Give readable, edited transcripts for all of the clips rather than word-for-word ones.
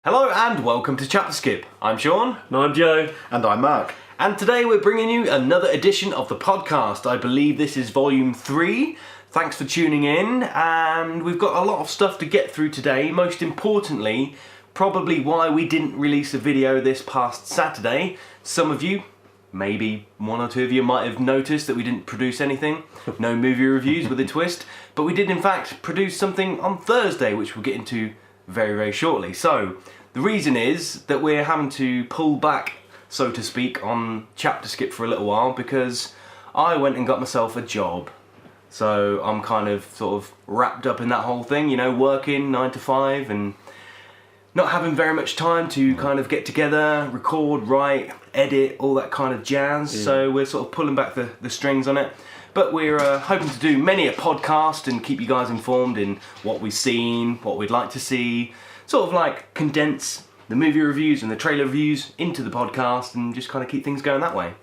Hello and welcome to ChapterSkip. I'm Shaun. And I'm Joe. And I'm Mark. And today we're bringing you another edition of the podcast. I believe this is volume 3. Thanks for tuning in, and we've got a lot of stuff to get through today. Most importantly, probably why we didn't release a video this past Saturday. Some of you, maybe one or two of you, might have noticed that we didn't produce anything. No movie reviews with a twist. But we did in fact produce something on Thursday, which we'll get into very, very shortly. So, the reason is that we're having to pull back, so to speak, on ChapterSkip for a little while because I went and got myself a job. So I'm kind of sort of wrapped up in that whole thing, you know, working 9 to 5 and not having very much time to kind of get together, record, write, edit, all that kind of jazz. Yeah. So we're sort of pulling back the strings on it. But we're hoping to do many a podcast and keep you guys informed in what we've seen, what we'd like to see, sort of like condense the movie reviews and the trailer reviews into the podcast and just kind of keep things going that way.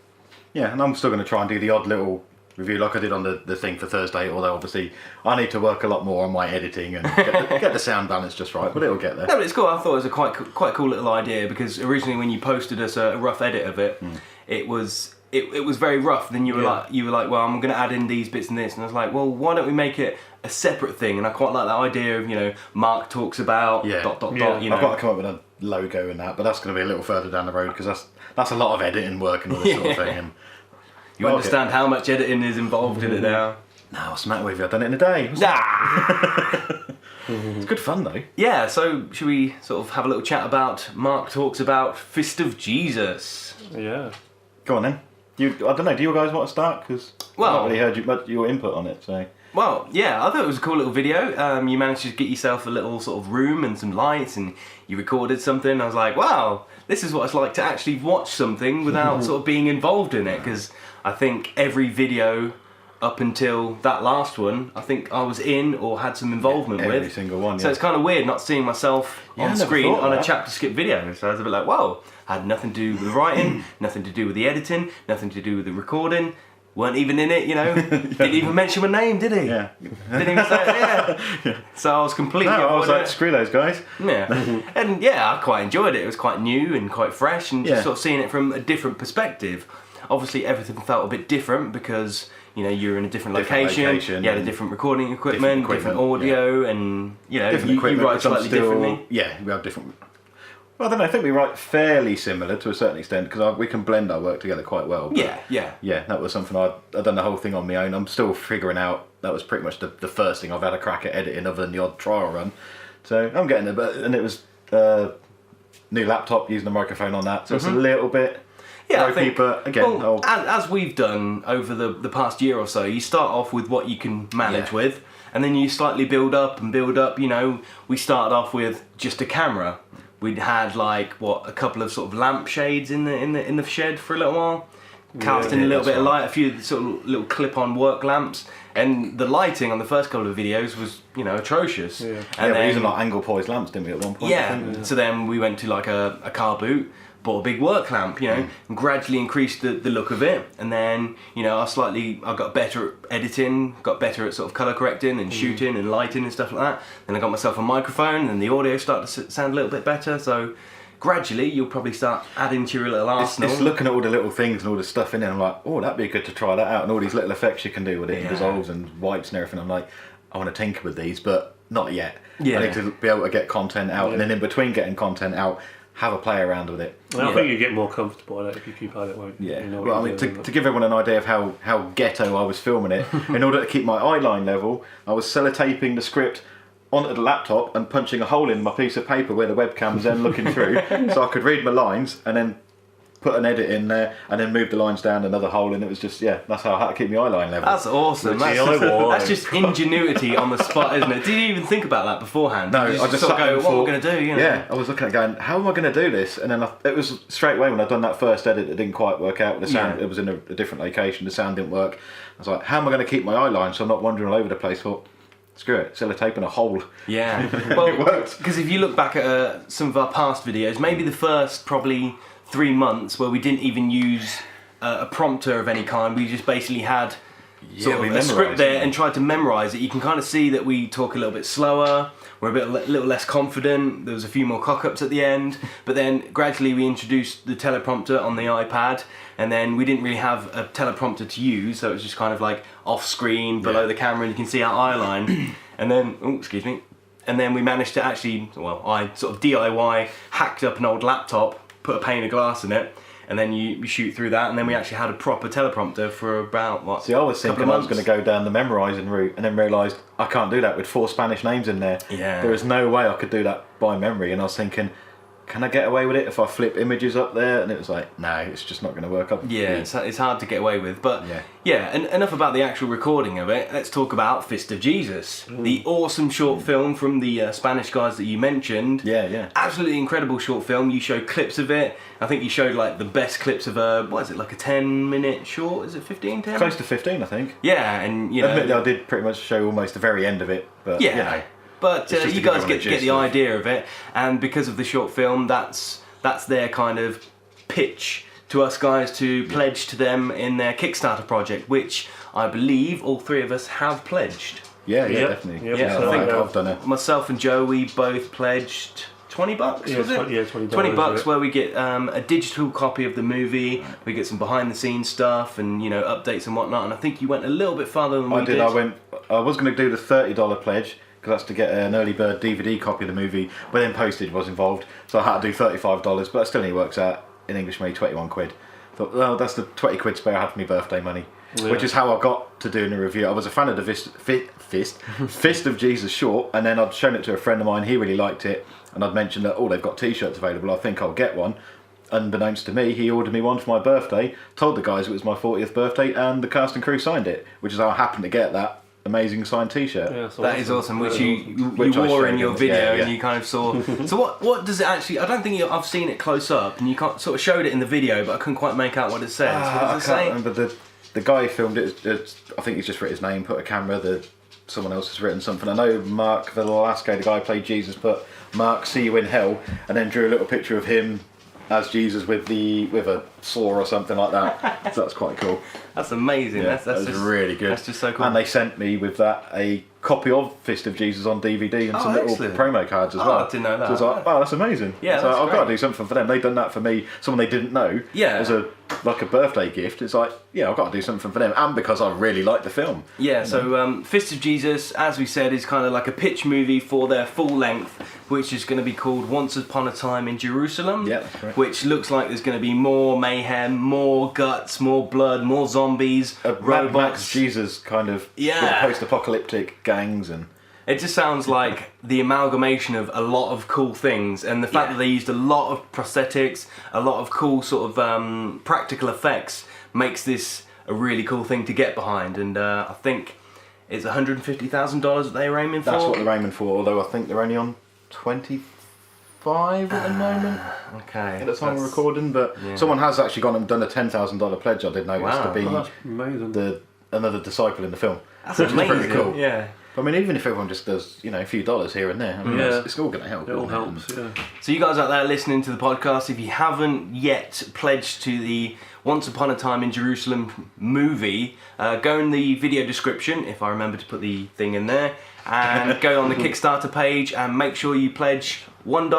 Yeah, and I'm still going to try and do the odd little review like I did on the thing for Thursday, although obviously I need to work a lot more on my editing and get the sound balance just right, but it'll get there. No, but it's cool. I thought it was a quite cool little idea because originally when you posted us a rough edit of it, it was very rough. Then you were like, well, I'm going to add in these bits and this, and I was like, well, why don't we make it a separate thing? And I quite like that idea of, you know, Mark talks about ... You know. I've got to come up with a logo and that, but that's going to be a little further down the road because that's a lot of editing work and all this sort of thing. And you understand how much editing is involved in it now. No, what's the matter with you? I've done it in a day. It's good fun though. Yeah, so should we sort of have a little chat about Mark talks about Fist of Jesus? Yeah. Go on then. I don't know, do you guys want to start? Because I've not really heard your input on it, so... Well, yeah, I thought it was a cool little video. You managed to get yourself a little sort of room and some lights and you recorded something. I was like, wow, this is what it's like to actually watch something without sort of being involved in it. Because I think every video up until that last one, I think I was in or had some involvement with. Every single one, yeah. So it's kind of weird not seeing myself on screen on a ChapterSkip video. So I was a bit like, whoa, had nothing to do with the writing, nothing to do with the editing, nothing to do with the recording. Weren't even in it, you know. Didn't even mention my name, did he? Yeah. Didn't even say it, yeah. So I was completely... No, I was like, screw those guys. Yeah. And yeah, I quite enjoyed it. It was quite new and quite fresh and just sort of seeing it from a different perspective. Obviously, everything felt a bit different because, you know, you're in a different location. You had a different recording equipment, different audio, and, you know, you write slightly differently. Yeah, we have different... Well, I don't know, I think we write fairly similar to a certain extent because we can blend our work together quite well. Yeah. Yeah, that was something I'd done the whole thing on my own. I'm still figuring out, that was pretty much the first thing I've had a crack at editing other than the odd trial run. So I'm getting there, and it was new laptop, using a microphone on that, so it's a little bit... Yeah, I think, but again, as we've done over the past year or so, you start off with what you can manage with, and then you slightly build up, you know. We started off with just a camera. We'd had like a couple of sort of lampshades in the shed for a little while, casting a little bit of light, a few sort of little clip-on work lamps, and the lighting on the first couple of videos was, you know, atrocious. Yeah, and we were using like angle poised lamps, didn't we, at one point? Yeah. So then we went to like a car boot, bought a big work lamp, you know, and gradually increased the look of it. And then, you know, I got better at editing, got better at sort of colour correcting and shooting and lighting and stuff like that. Then I got myself a microphone and the audio started to sound a little bit better. So gradually you'll probably start adding to your little arsenal. It's looking at all the little things and all the stuff in it, and I'm like, oh, that'd be good to try that out. And all these little effects you can do with it, and dissolves and wipes and everything. I'm like, I want to tinker with these, but not yet. Yeah. I need to be able to get content out, and then in between getting content out, have a play around with it. I think you get more comfortable at it if you keep at it, won't you? Yeah. You know well, I mean, to give everyone an idea of how ghetto I was filming it, in order to keep my eye line level, I was sellotaping the script onto the laptop and punching a hole in my piece of paper where the webcam was then looking through, so I could read my lines and then put an edit in there and then move the lines down another hole, and it was just, that's how I had to keep my eye line level. That's awesome. That's just ingenuity on the spot, isn't it? Did you even think about that beforehand? No, I just sort of go, what we're going to do, you know? Yeah, I was looking at going, how am I going to do this? And then it was straight away when I'd done that first edit, it didn't quite work out. The sound, it was in a different location, the sound didn't work. I was like, how am I going to keep my eye line so I'm not wandering all over the place? Screw it, sellotape in a hole. Yeah, well, it works. Because if you look back at some of our past videos, maybe the first probably 3 months where we didn't even use a prompter of any kind, we just basically had sort of a script there and tried to memorise it. You can kind of see that we talk a little bit slower, were a little less confident. There was a few more cock-ups at the end, but then gradually we introduced the teleprompter on the iPad, and then we didn't really have a teleprompter to use, so it was just kind of like off-screen below the camera, and you can see our eye line. And then, and then we managed to actually, well, I sort of DIY hacked up an old laptop, put a pane of glass in it, and then you shoot through that, and then we actually had a proper teleprompter for about, what, See, I was thinking I was going to go down the memorising route, and then realised I can't do that with 4 Spanish names in there. Yeah. There is no way I could do that by memory, and I was thinking, can I get away with it if I flip images up there? And it was like, no, it's just not going to work up. Yeah, it's hard to get away with. But yeah, and enough about the actual recording of it. Let's talk about Fist of Jesus, the awesome short film from the Spanish guys that you mentioned. Yeah. Absolutely incredible short film. You showed clips of it. I think you showed like the best clips of a, what is it, like a 10-minute short? Is it 15, 10? Close to 15, I think. Yeah, and you know... Admittedly, I did pretty much show almost the very end of it, but yeah. you know. But It's just you to give guys everyone a get gist the of- idea of it, and because of the short film, that's their kind of pitch to us guys to pledge to them in their Kickstarter project, which I believe all 3 of us have pledged. Yeah, Yep. definitely. Yep. Yeah, So I think I've done it. Myself and Joe, we both pledged $20, Yeah, was it? $20, $20 where we get a digital copy of the movie, we get some behind the scenes stuff and, you know, updates and whatnot, and I think you went a little bit farther than we did. I was going to do the $30 pledge, because that's to get an early bird DVD copy of the movie, but then postage was involved, so I had to do $35, but that still only works out in English money 21 quid. Thought, well, that's the 20 quid spare I had for my birthday money, which is how I got to doing the review. I was a fan of the Fist of Jesus short, and then I'd shown it to a friend of mine, he really liked it, and I'd mentioned that, they've got t-shirts available, I think I'll get one. Unbeknownst to me, he ordered me one for my birthday, told the guys it was my 40th birthday, and the cast and crew signed it, which is how I happened to get that amazing signed t-shirt. Yeah, That is awesome, which you Which I wore showed in your him, video yeah. and you kind of saw. So what does it actually? I don't think I've seen it close up, and you sort of showed it in the video, but I couldn't quite make out what it says. What I does it can't say? remember the guy who filmed it. I think he's just written his name, put a camera. Someone else has written something. I know Mark the Velasco, the guy who played Jesus, put "Mark, see you in hell," and then drew a little picture of him as Jesus with a saw or something like that. So that's quite cool. That's amazing. Yeah, That's that was just, really good. That's just so cool. And they sent me with that a copy of Fist of Jesus on DVD and some little excellent. promo cards as Oh, well. I didn't know that. So I was like, oh, that's amazing. Yeah, so that's I've got to great. do something for them. They've done that for me, someone they didn't know. Yeah. As a birthday gift. It's like, yeah, I've got to do something for them, and because I really like the film. Yeah, so Fist of Jesus, as we said, is kind of like a pitch movie for their full length, which is going to be called Once Upon a Time in Jerusalem. Yeah, that's correct. Which looks like there's going to be more mayhem, more guts, more blood, more zombies, Mad Max robots. Jesus kind of Yeah. post-apocalyptic gangs and. It just sounds like the amalgamation of a lot of cool things, and the fact that they used a lot of prosthetics, a lot of cool sort of practical effects makes this a really cool thing to get behind. And I think it's $150,000 that they were aiming for. That's what they're aiming for, although I think they're only on 25 at the moment. Okay. At the time of recording, but someone has actually gone and done a $10,000 pledge. I did notice Wow. to be That's amazing. another disciple in the film. That's which is amazing. pretty cool. Yeah. I mean, even if everyone just does, a few dollars here and there, I mean, Yeah. it's all going to help. It all isn't helps, yeah. So you guys out there listening to the podcast, if you haven't yet pledged to the Once Upon a Time in Jerusalem movie, go in the video description, if I remember to put the thing in there, and go on the Kickstarter page and make sure you pledge $1,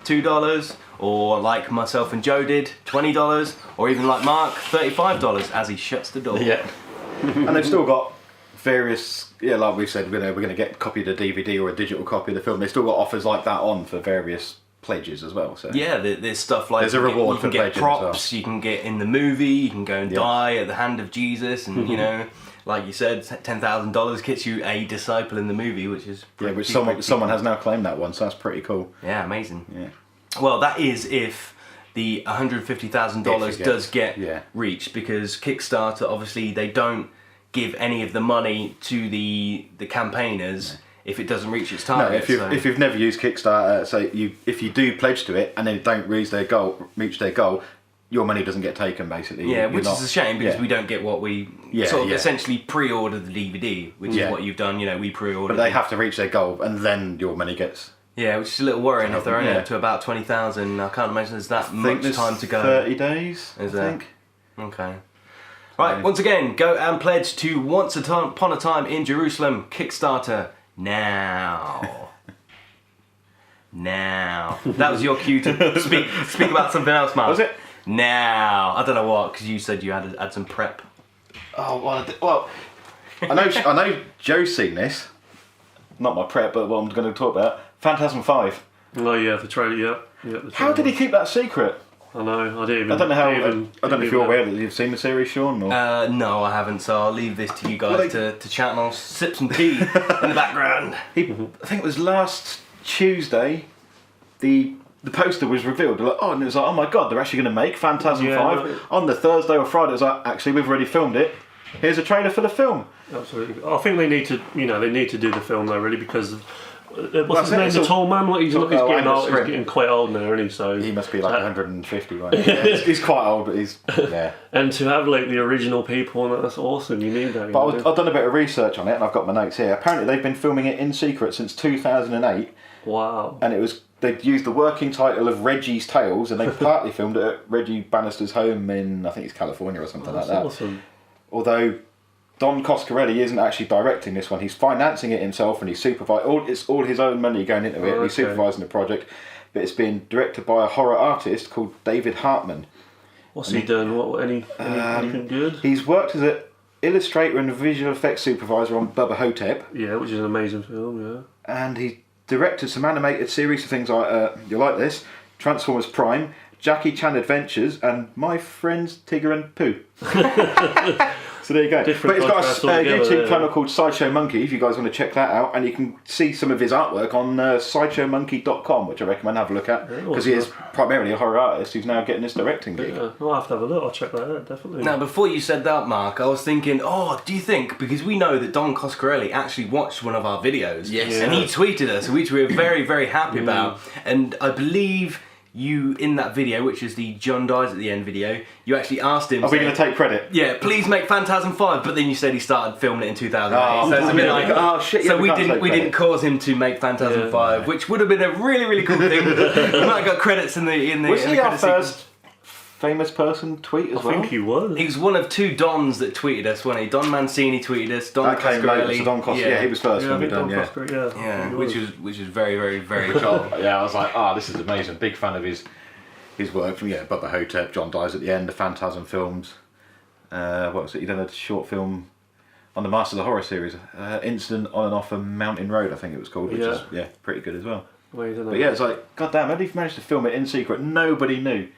$2, or like myself and Joe did, $20, or even like Mark, $35 as he shuts the door. Yeah. And they've still got various, like we've said, we're going to get a copy of the DVD or a digital copy of the film. They've still got offers like that on for various pledges as well. So Yeah, there's stuff like There's a reward you can for get pledging as props, you can get in the movie, you can go and die at the hand of Jesus, and you know, like you said, $10,000 gets you a disciple in the movie, which is pretty, which pretty someone has now claimed that one, so that's pretty cool. Yeah, amazing. Yeah. Well, that is if the $150,000 does get reached, because Kickstarter, obviously, they don't give any of the money to the campaigners if it doesn't reach its No, target. if you've never used Kickstarter, if you do pledge to it and then don't reach their goal, your money doesn't get taken basically. Yeah, which is a shame because we don't get what we essentially pre-ordered the DVD, which is what you've done. We pre-ordered. But they have to reach their goal, and then your money gets. Yeah, which is a little worrying if they're only up to about 20,000. I can't imagine there's that much time to go. 30 days. Is I there? think. Okay. Right, once again, go and pledge to Once Upon a Time in Jerusalem Kickstarter now. Now. That was your cue to speak about something else, Mark. Was it? Now. I don't know what, because you said you had some prep. Oh, well, I know Joe's seen this. Not my prep, but what I'm going to talk about. Phantasm 5. Oh yeah, the trailer. Yeah. How did he keep that secret? I know. I didn't even. I don't know how. Even, I don't know if you're aware that you've seen the series, Shaun. Or? No, I haven't, so I'll leave this to you guys to chat, and I'll sip some tea in the background. I think it was last Tuesday. The poster was revealed. And it was like, oh my god, they're actually going to make Phantasm 5. No. On the Thursday or Friday, it was like, actually, we've already filmed it. Here's a trailer for the film. Absolutely. I think they need to. They need to do the film though, really, because of. What's his name? it's The all- tall man. He's getting Angus old. He's Scrimm. getting quite old now, isn't he? So He must be like 150, right? Yeah, he's quite old, but he's yeah. and to have like the original people, and that's awesome. You need that. But I've done a bit of research on it, and I've got my notes here. Apparently, they've been filming it in secret since 2008, Wow. and they'd used the working title of Reggie's Tales, and they partly filmed it at Reggie Bannister's home in, I think it's California or something like that. Awesome. Although Don Coscarelli isn't actually directing this one, he's financing it himself, and he's supervising. It's all his own money going into it. And he's Okay. supervising the project, but it's been directed by a horror artist called David Hartman. What's he done? Anything good? He's worked as an illustrator and visual effects supervisor on Bubba Hotep, Yeah, which is an amazing film. Yeah. and he directed some animated series of things like you like this, Transformers Prime, Jackie Chan Adventures, and My Friends Tigger and Pooh. So there you go. Different But he's got contrasts a altogether, YouTube yeah. channel called Sideshow Monkey, if you guys want to check that out, and you can see some of his artwork on sideshowmonkey.com, which I recommend have a look at, because he is primarily a horror artist who's now getting this directing gig. Yeah, I'll have to have a look. I'll check that out, definitely. Now, before you said that, Mark, I was thinking, do you think, because we know that Don Coscarelli actually watched one of our videos, Yes. and he tweeted us, which we were very, very happy about, and I believe you, in that video, which is the John Dies at the End video, you actually asked him... Are we going to take credit? Yeah, please make Phantasm 5, but then you said he started filming it in 2008. Oh, so it's a bit like, oh, shit, yeah, so we we can't didn't take we credit. didn't cause him to make Phantasm Yeah. 5, which would have been a really, really cool thing. You might have got credits in the Was in he the our credit sequence. first famous person tweet as I well? think he was. He was one of two Dons that tweeted us, wasn't he? Don Mancini tweeted us, Don That came later, Coscarelli. so Don Coscarelli, yeah, he was first Yeah, I when we think done, Don yeah. Coscarelli, Yeah, he which is very, very, very cool. Yeah, I was like, this is amazing. Big fan of his work from Bubba Hotep, John Dies at the End, the Phantasm films. What was it? He done a short film on the Masters of Horror series, Incident on and Off a Mountain Road, I think it was called, which is pretty good as well. Amazing, But yeah, it's like, goddamn, how did he manage to film it in secret? Nobody knew.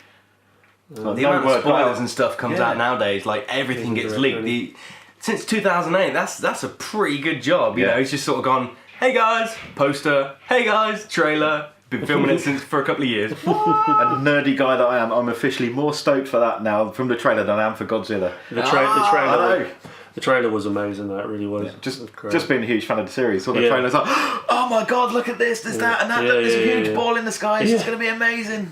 The amount of spoilers and stuff comes Yeah. out nowadays, like everything Things gets are leaked. really- Since 2008, that's a pretty good job. You Yeah. know, he's just sort of gone, hey guys, poster, hey guys, trailer. Been filming it for a couple of years. A nerdy guy that I am, I'm officially more stoked for that now from the trailer than I am for Godzilla. The I trailer. know. The trailer was amazing. That really was. Just It was great. being a huge fan of the series, saw the Yeah. trailer's like, oh my god, look at this, there's that, and that, Yeah, look, there's a yeah, huge yeah. ball in the sky, it's Yeah. going to be amazing.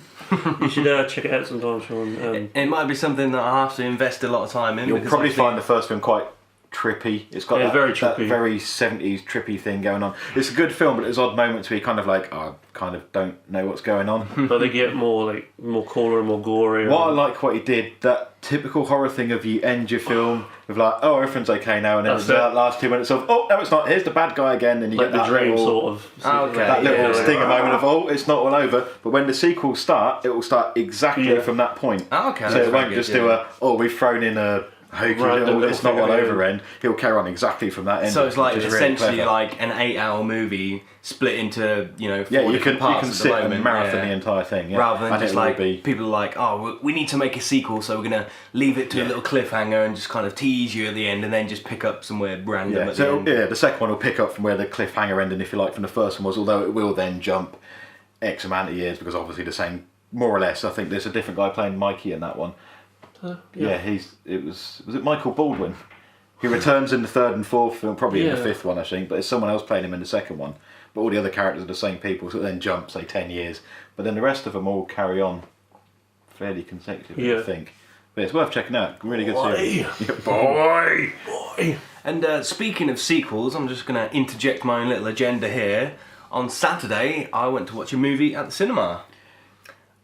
You should check it out sometime, Shaun. It might be something that I have to invest a lot of time in. You'll because probably obviously- find the first film quite trippy. It's got Yeah, that, very that trippy. very 70s trippy thing going on. It's a good film, but there's odd moments where you kind of like, I kind of don't know what's going on. But they get more cooler and more gory. What I like what he did, that typical horror thing of you end your film with like, oh, everything's okay now, and then That's the it. last 2 minutes of, oh, no, it's not, here's the bad guy again, and you like get the that dream little, sort of. Okay. that little Yeah. stinger moment of, oh, it's not all over. But when the sequels start, it will start exactly Yeah. from that point. Oh, okay, So that's it very won't good, just do yeah. we've thrown in a hokey Random little, it's not little all thing, over yeah. end. He'll carry on exactly from that end. So it's like which is really essentially clever. like an 8-hour movie split into, you know, 4 Yeah, you different can parts at sit the and moment. marathon yeah. the entire thing. Yeah. Rather than And just it will like be, people are like, oh, we need to make a sequel, so we're gonna leave it to a little cliffhanger and just kind of tease you at the end, and then just pick up somewhere random yeah. at the So end. yeah, the second one will pick up from where the cliffhanger ended, if you like, from the first one was. Although it will then jump X amount of years because obviously the same, more or less. I think there's a different guy playing Mikey in that one. Yeah, was it Michael Baldwin? He returns in the third and fourth film, probably in the fifth one, I think, but there's someone else playing him in the second one. But all the other characters are the same people, so it then jump, say, 10 years. But then the rest of them all carry on fairly consecutively, I think. But it's worth checking out. Really good series. Yeah, boy! And speaking of sequels, I'm just gonna interject my own little agenda here. On Saturday, I went to watch a movie at the cinema.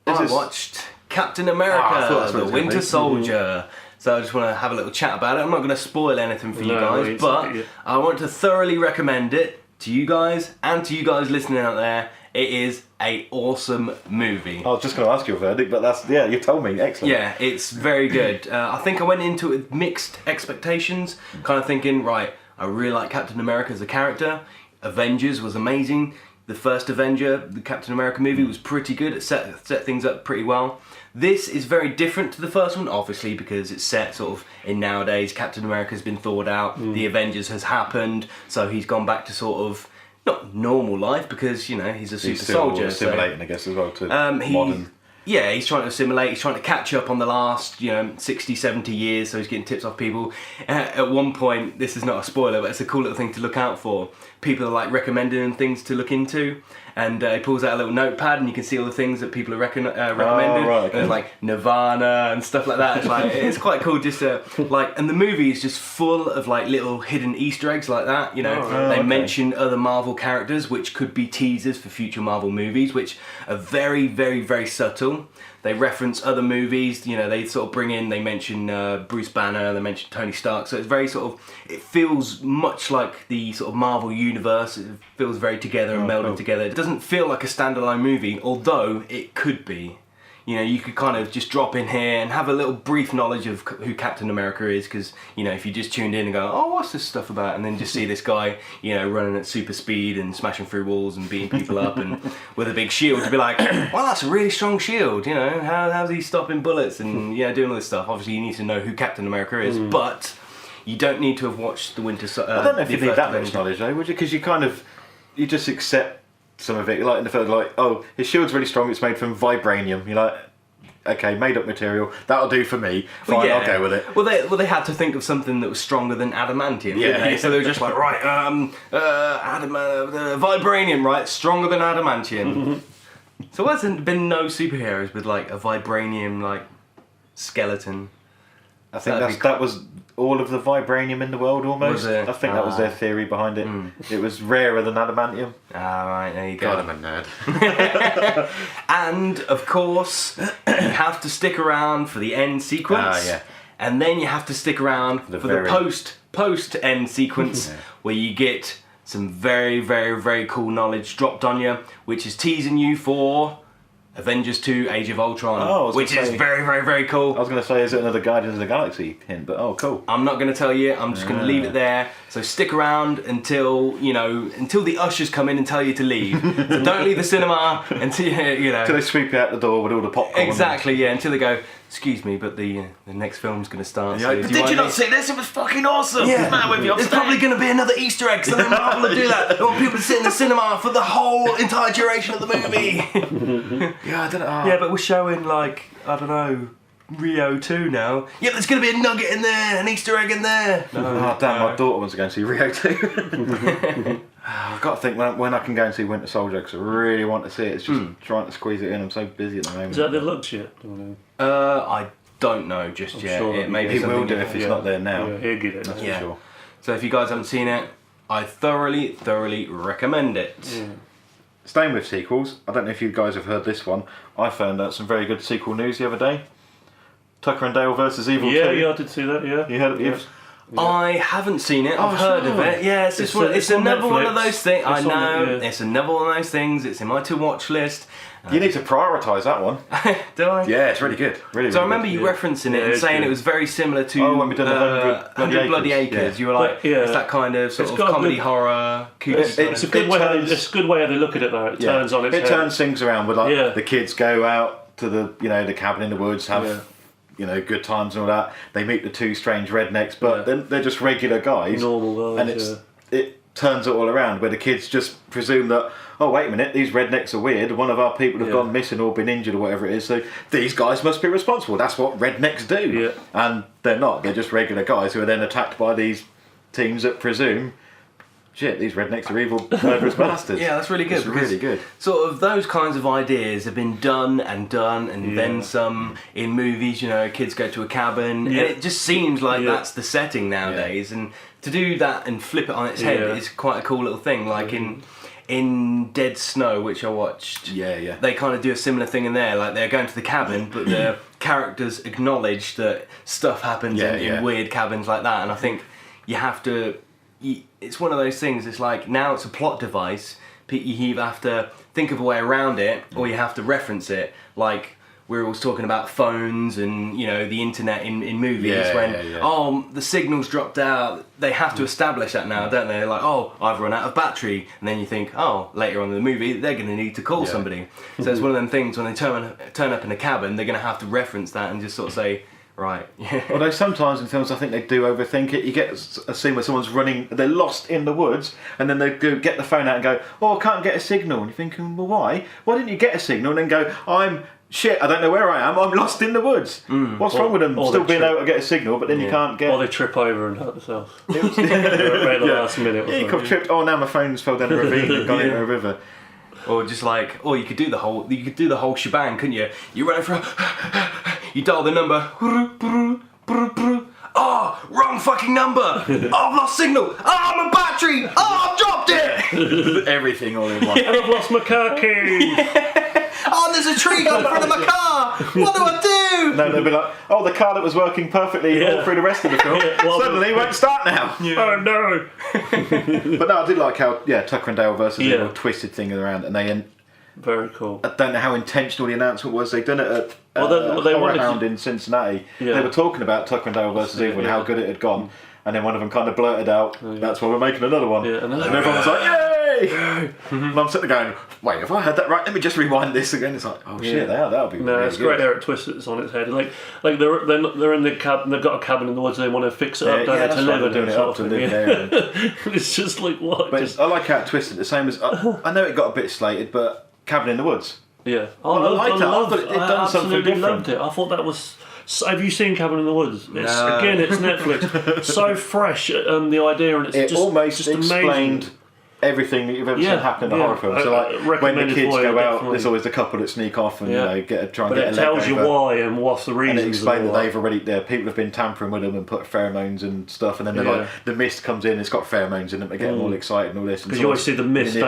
I watched Captain America, I thought that's what it the was gonna Winter be. Soldier. So I just want to have a little chat about it. I'm not going to spoil anything for you No, guys, it's- but yeah. I want to thoroughly recommend it to you guys and to you guys listening out there. It is a awesome movie. I was just going to ask your verdict, but you told me. Excellent. Yeah, it's very good. I think I went into it with mixed expectations, kind of thinking, right, I really like Captain America as a character. Avengers was amazing. The first Avenger, the Captain America movie, was pretty good. It set things up pretty well. This is very different to the first one, obviously, because it's set sort of in nowadays. Captain America's been thawed out. The Avengers has happened, so he's gone back to sort of not normal life because he's a super soldier. Assimilating, I guess, as well to modern. Yeah, he's trying to assimilate, he's trying to catch up on the last, 60, 70 years, so he's getting tips off people. At one point, this is not a spoiler, but it's a cool little thing to look out for. People are like recommending him things to look into, and he pulls out a little notepad and you can see all the things that people are recommending. Right, okay. And there's like Nirvana and stuff like that. It's quite cool just to, and the movie is just full of like little hidden Easter eggs like that, They mention other Marvel characters, which could be teasers for future Marvel movies, which are very, very, very subtle. They reference other movies, they sort of they mention Bruce Banner, they mention Tony Stark, so it's very it feels much like the sort of Marvel universe. It feels very together and melded together. It doesn't feel like a standalone movie, although it could be. You could kind of just drop in here and have a little brief knowledge of who Captain America is, because, if you just tuned in and go, oh, what's this stuff about? And then just see this guy, running at super speed and smashing through walls and beating people up and with a big shield, to be like, well, that's a really strong shield, how's he stopping bullets and, doing all this stuff. Obviously, you need to know who Captain America is, but you don't need to have watched the Winter Soldier. I don't know if you need that much knowledge, though, would you? Because you just accept some of it, like in the film, his shield's really strong, it's made from vibranium. You're like, okay, made up material, that'll do for me. Fine, I'll go with it. Well, they had to think of something that was stronger than adamantium, didn't they? So they were just like, right, vibranium, right, stronger than adamantium. So there's been no superheroes with like a vibranium skeleton. I think that was all of the vibranium in the world almost. Was it? I think that was their theory behind it. It was rarer than adamantium. Right, there you go. God, I'm a nerd. And of course, you have to stick around for the end sequence. Yeah. And then you have to stick around for the post end sequence where you get some very, very, very cool knowledge dropped on you, which is teasing you for Avengers 2 Age of Ultron, which is very, very, very cool. I was going to say, is it another Guardians of the Galaxy hint? But cool. I'm not going to tell you, I'm just going to leave it there. So stick around until the ushers come in and tell you to leave. So don't leave the cinema until Until they sweep you out the door with all the popcorn. Exactly, yeah, until they go, excuse me, but the next film's going to start. Yeah, so did you not see this? It was fucking awesome. Yeah, man with you. there's probably going to be another Easter egg, so then Marvel will do that. They want people to sit in the cinema for the whole entire duration of the movie. Yeah, I don't know. Yeah, but we're showing Rio 2 now. Yeah, there's going to be a nugget in there, an Easter egg in there. My daughter wants to go and see Rio 2. I've got to think when I can go and see Winter Soldier, because I really want to see it. It's just trying to squeeze it in. I'm so busy at the moment. Is that the launch yet? I don't know just yet. Sure it may be he will do if it's not there now. Yeah, he'll get it. That's for sure. So if you guys haven't seen it, I thoroughly, thoroughly recommend it. Yeah. Staying with sequels, I don't know if you guys have heard this one. I found out some very good sequel news the other day. Tucker and Dale versus Evil 2. Yeah, I did see that, yeah. You heard of it? Yeah. I haven't seen it. I've heard of it. Yeah, it's another one of those things. I know. It's another one of those things. It's in my to-watch list. You need to prioritise that one. Do I? Yeah, it's really good. Really, So I really remember you referencing it and saying good. it was very similar to when we did 100 Bloody Acres. Yeah. You were like, But, yeah. it's that kind of sort It's of got comedy good- horror. Kooky It's a good way. It's a good way they look at it though. It turns on its head. It turns things around with Yeah. the kids go out to the cabin in the woods, have good times and all that. They meet the two strange rednecks, but they're just regular guys. Normal guys. And it turns it all around where the kids just presume that, oh wait a minute, these rednecks are weird, one of our people have gone missing or been injured or whatever it is, so these guys must be responsible. That's what rednecks do. Yeah. And they're not, they're just regular guys who are then attacked by these teams that presume, shit, these rednecks are evil murderous bastards. Yeah, that's really good. It's really good. Sort of those kinds of ideas have been done and then some in movies. Kids go to a cabin, and it just seems like that's the setting nowadays. And to do that and flip it on its head is quite a cool little thing. Like in Dead Snow, which I watched, they kind of do a similar thing in there. Like they're going to the cabin, but the characters acknowledge that stuff happens in weird cabins like that. And I think you have to. It's one of those things. It's like now it's a plot device. you either have to think of a way around it, or you have to reference it. Like we were always talking about phones and the internet in movies oh, the signal's dropped out. They have to establish that now, don't they? They're like, oh, I've run out of battery, and then you think, oh, later on in the movie they're going to need to call somebody. So it's one of them things when they turn up in a cabin, they're going to have to reference that and just sort of say, right. Although sometimes in films I think they do overthink it. You get a scene where someone's running, they're lost in the woods, and then they go get the phone out and go, oh, I can't get a signal. And you're thinking, well, why? Why didn't you get a signal? And then go, shit, I don't know where I am, I'm lost in the woods. What's wrong with them still being able to get a signal, but then you can't get... Or they trip over and hurt themselves. Right at the last minute. You could have tripped, now my phone's fell down a ravine and gone into a river. Or just like, you could do the whole shebang, couldn't you? You run for you dial the number. Oh, wrong fucking number. Oh, I've lost signal. Oh, my battery. Oh, I've dropped it. Everything all in one. And I've lost my car key. Oh, there's a tree got in front of my car. What do I do? No, they'll be like, oh, the car that was working perfectly all through the rest of the film suddenly won't start now. Oh no. But no, I did like how Tucker and Dale versus the little twisted thing around, and very cool. I don't know how intentional the announcement was. They'd done it at they Horror Hound in Cincinnati. Yeah. They were talking about Tucker and Dale versus Evil and how good it had gone, and then one of them kind of blurted out, "That's why we're making another one." Yeah, and everyone was like, "Yay!" And I'm sitting there going, "Wait, have I heard that right? Let me just rewind this again." It's like, "Oh shit, that'll be no, really it's good." great there. It twists it on its head. Like they're in the cabin. They've got a cabin in the woods. And they want to fix it up down there to live in. Doing it up to live there. It's just like what? But I like how it twisted. The same as I know it got a bit slated, but Cabin in the Woods. Yeah, I liked it. I thought it done something different. Loved it. I thought that was. Have you seen Cabin in the Woods? Again, it's Netflix. So fresh, the idea, and it's almost just explained amazing. Everything that you've ever seen happen in a horror film. So like when the kids go out, there's always the couple that sneak off and try and get a leg over. But it tells you why and what's the reason. And it explains that they've already people have been tampering with them and put pheromones and stuff, and then they're like the mist comes in, it's got pheromones in them, they get them all excited and all this. Because you always see the mist and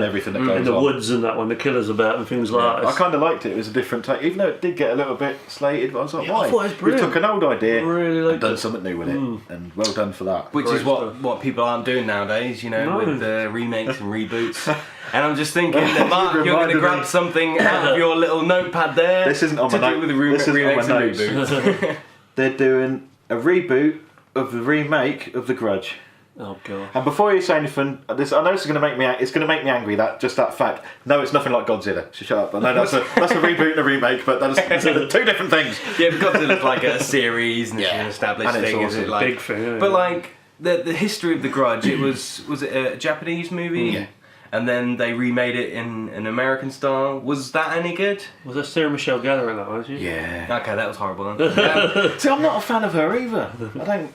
everything that goes in the woods and that when the killer's about and things like that. I kind of liked it. It was a different take, even though it did get a little bit slated. But I was like, why? I thought it was brilliant. We took an old idea and done something new with it, and well done for that. Which is what people aren't doing nowadays, with remakes and reboots. And I'm just thinking that Mark, you're going to grab something out of your little notepad there. This isn't on my notes. This isn't on my notes. They're doing a reboot of the remake of The Grudge. Oh god! And before you say anything, I know it's going to make me. It's going to make me angry. That fact. No, it's nothing like Godzilla. So shut up. I know that's a reboot and a remake, but that's two different things. Yeah, but Godzilla's like a series and it's an established and thing. It's is it a big thing. But like the history of The Grudge, was it a Japanese movie? Yeah. And then they remade it in an American style. Was that any good? Was there Sarah Michelle Gellar in that, was she? Yeah. Okay, that was horrible then. See, I'm not a fan of her either. I don't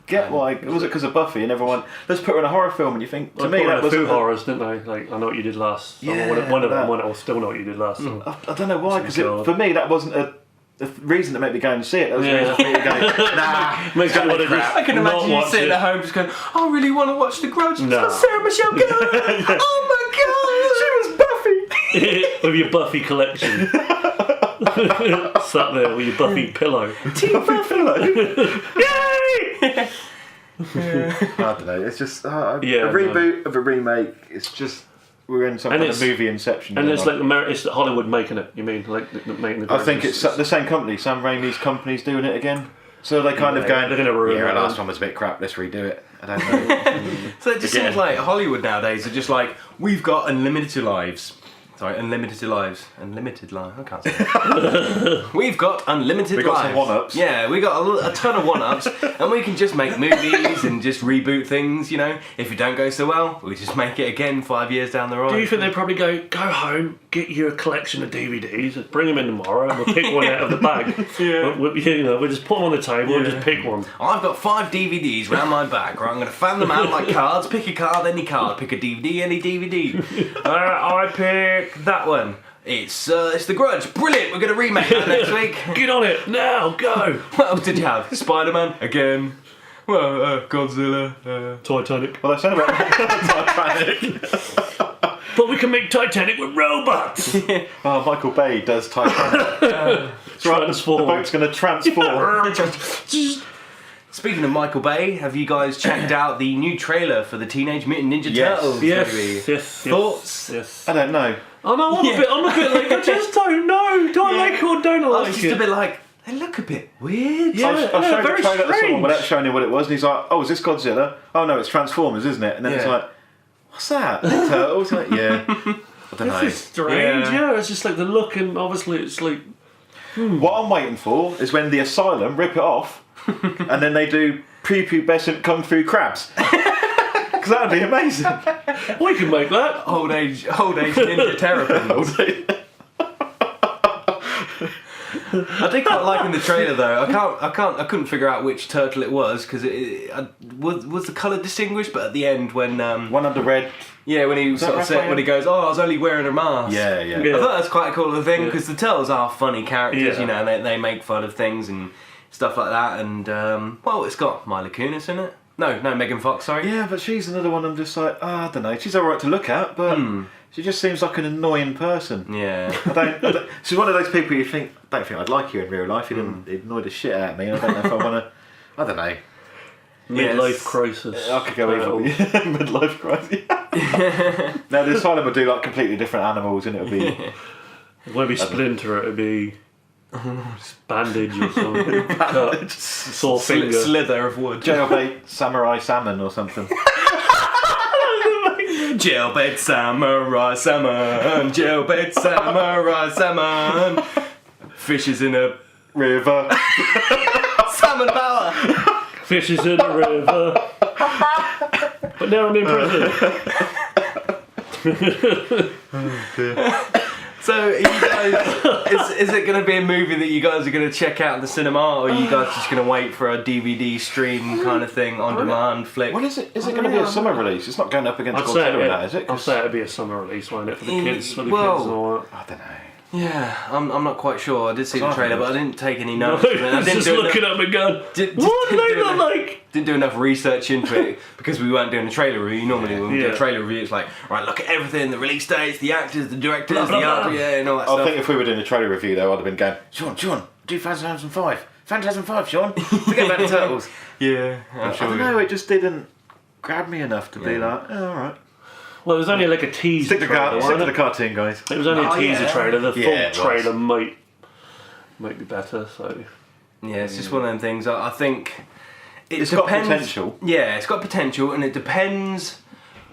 get why. Was it because of Buffy and everyone? Let's put her in a horror film, and you think to me that was food horrors, didn't they? Like I Know What You Did Last. Yeah, one of them. Or Still Know What You Did Last. I don't know why, because for me that wasn't a reason to make me go and see it. That was a reason for me to go, nah. I can imagine you sitting at home just going, I really want to watch The Grudge. It's got Sarah Michelle Gellar. Oh my god, she was Buffy. With your Buffy collection. Sat there with your Buffy pillow. Team Buffalo. Yay! I don't know. It's just a reboot of a remake. It's just we're in some kind of movie inception. And it's it's Hollywood making it. You mean like making the? I think it's the same company. Sam Raimi's company's doing it again. So they kind of going. They're going to ruin it. Yeah, last one was a bit crap. Let's redo it. I don't know. So it just seems like Hollywood nowadays are just like, we've got unlimited lives. Sorry, unlimited lives. Unlimited lives. I can't say that. We've got unlimited lives. We got some one-ups. Yeah, we got a ton of one-ups, and we can just make movies and just reboot things, If it don't go so well, we just make it again 5 years down the road. Do you think they'd probably go home, get you a collection of DVDs, bring them in tomorrow, and we'll pick one out of the bag? We'll just put them on the table and just pick one. I've got 5 DVDs round my bag, right? I'm going to fan them out like cards. Pick a card, any card. Pick a DVD, any DVD. I pick that one. It's The Grudge. Brilliant. We're going to remake that next week. Get on it now. Go. What else did you have? Spider-Man again. Well, Godzilla. Titanic. Well, I said about Titanic. But we can make Titanic with robots. Oh, Michael Bay does Titanic. Transform. The boat's going to transform. Speaking of Michael Bay, have you guys checked out the new trailer for the Teenage Mutant Ninja Turtles movie? Yes. Thoughts? Yes. I don't know. Oh no, I'm a bit like, I just don't know. Do I like it or don't I I like was it? just a bit like, they look a bit weird. Yeah. I showed very the trailer to strange. someone without showing him what it was, and he's like, "Oh, is this Godzilla? Oh no, it's Transformers, isn't it?" And then it's Yeah. like, "What's that? Ninja Turtles?" Like, yeah, I don't know. This is strange. Yeah. Yeah, it's just like the look, and obviously it's like. What I'm waiting for is when the Asylum rip it off, and then they do prepubescent kung fu crabs. Because that would be amazing. We can make that. Old age ninja terrapins. I did quite like in the trailer though. I couldn't figure out which turtle it was because was the colour distinguished. But at the end when One under red. yeah, when he sort of said, when he goes, "Oh, I was only wearing a mask." Yeah. I thought that's quite a cool thing because the turtles are funny characters, Yeah. you know, and they make fun of things and stuff like that. And well, it's got Mila Kunis in it. No, Megan Fox. Sorry. Yeah, but she's another one. I'm just like, I don't know. She's alright to look at, but she just seems like an annoying person. Yeah. I don't, she's one of those people you think, I don't think I'd like you in real life. You didn't annoy the shit out of me. I don't know if I want to. I don't know. Midlife crisis. I could go either. Midlife crisis. Now the Asylum would do like completely different animals, and it would be. It won't be Splinter, it'll be bandage or something. Cut, sore finger. Slither of wood. Jailbait samurai salmon or something. Jailbait samurai salmon, jailbait samurai salmon. Fishes in a River. salmon power. Fishes in the river. But now I'm in prison. So, are you guys, is it going to be a movie that you guys are going to check out in the cinema, or are you guys just going to wait for a DVD stream kind of thing, on demand flick? What is it? Is it going to be a summer release? It's not going up against Godzilla and that, is it? I'd say it'd be a summer release, won't it? For the kids, and well, all that. I don't know. Yeah, I'm not quite sure. I did see the trailer, but I didn't take any notes. I was just looking up and going, what do they look like? Didn't do enough research into it because we weren't doing a trailer review. Normally when we do a trailer review, it's like, right, look at everything, the release dates, the actors, the directors, the art, and all that stuff. I think if we were doing a trailer review though, I'd have been going, Shaun, do Phantasm 5. Phantasm 5, Shaun. Forget about the Turtles. Yeah, I don't know, it just didn't grab me enough to be like, oh, alright. Well, it was only like a teaser trailer. Stick to the cartoon, guys. It was only a teaser trailer. The full trailer might be better. So yeah, it's just one of them things. I think it's got potential. Yeah, it's got potential, and it depends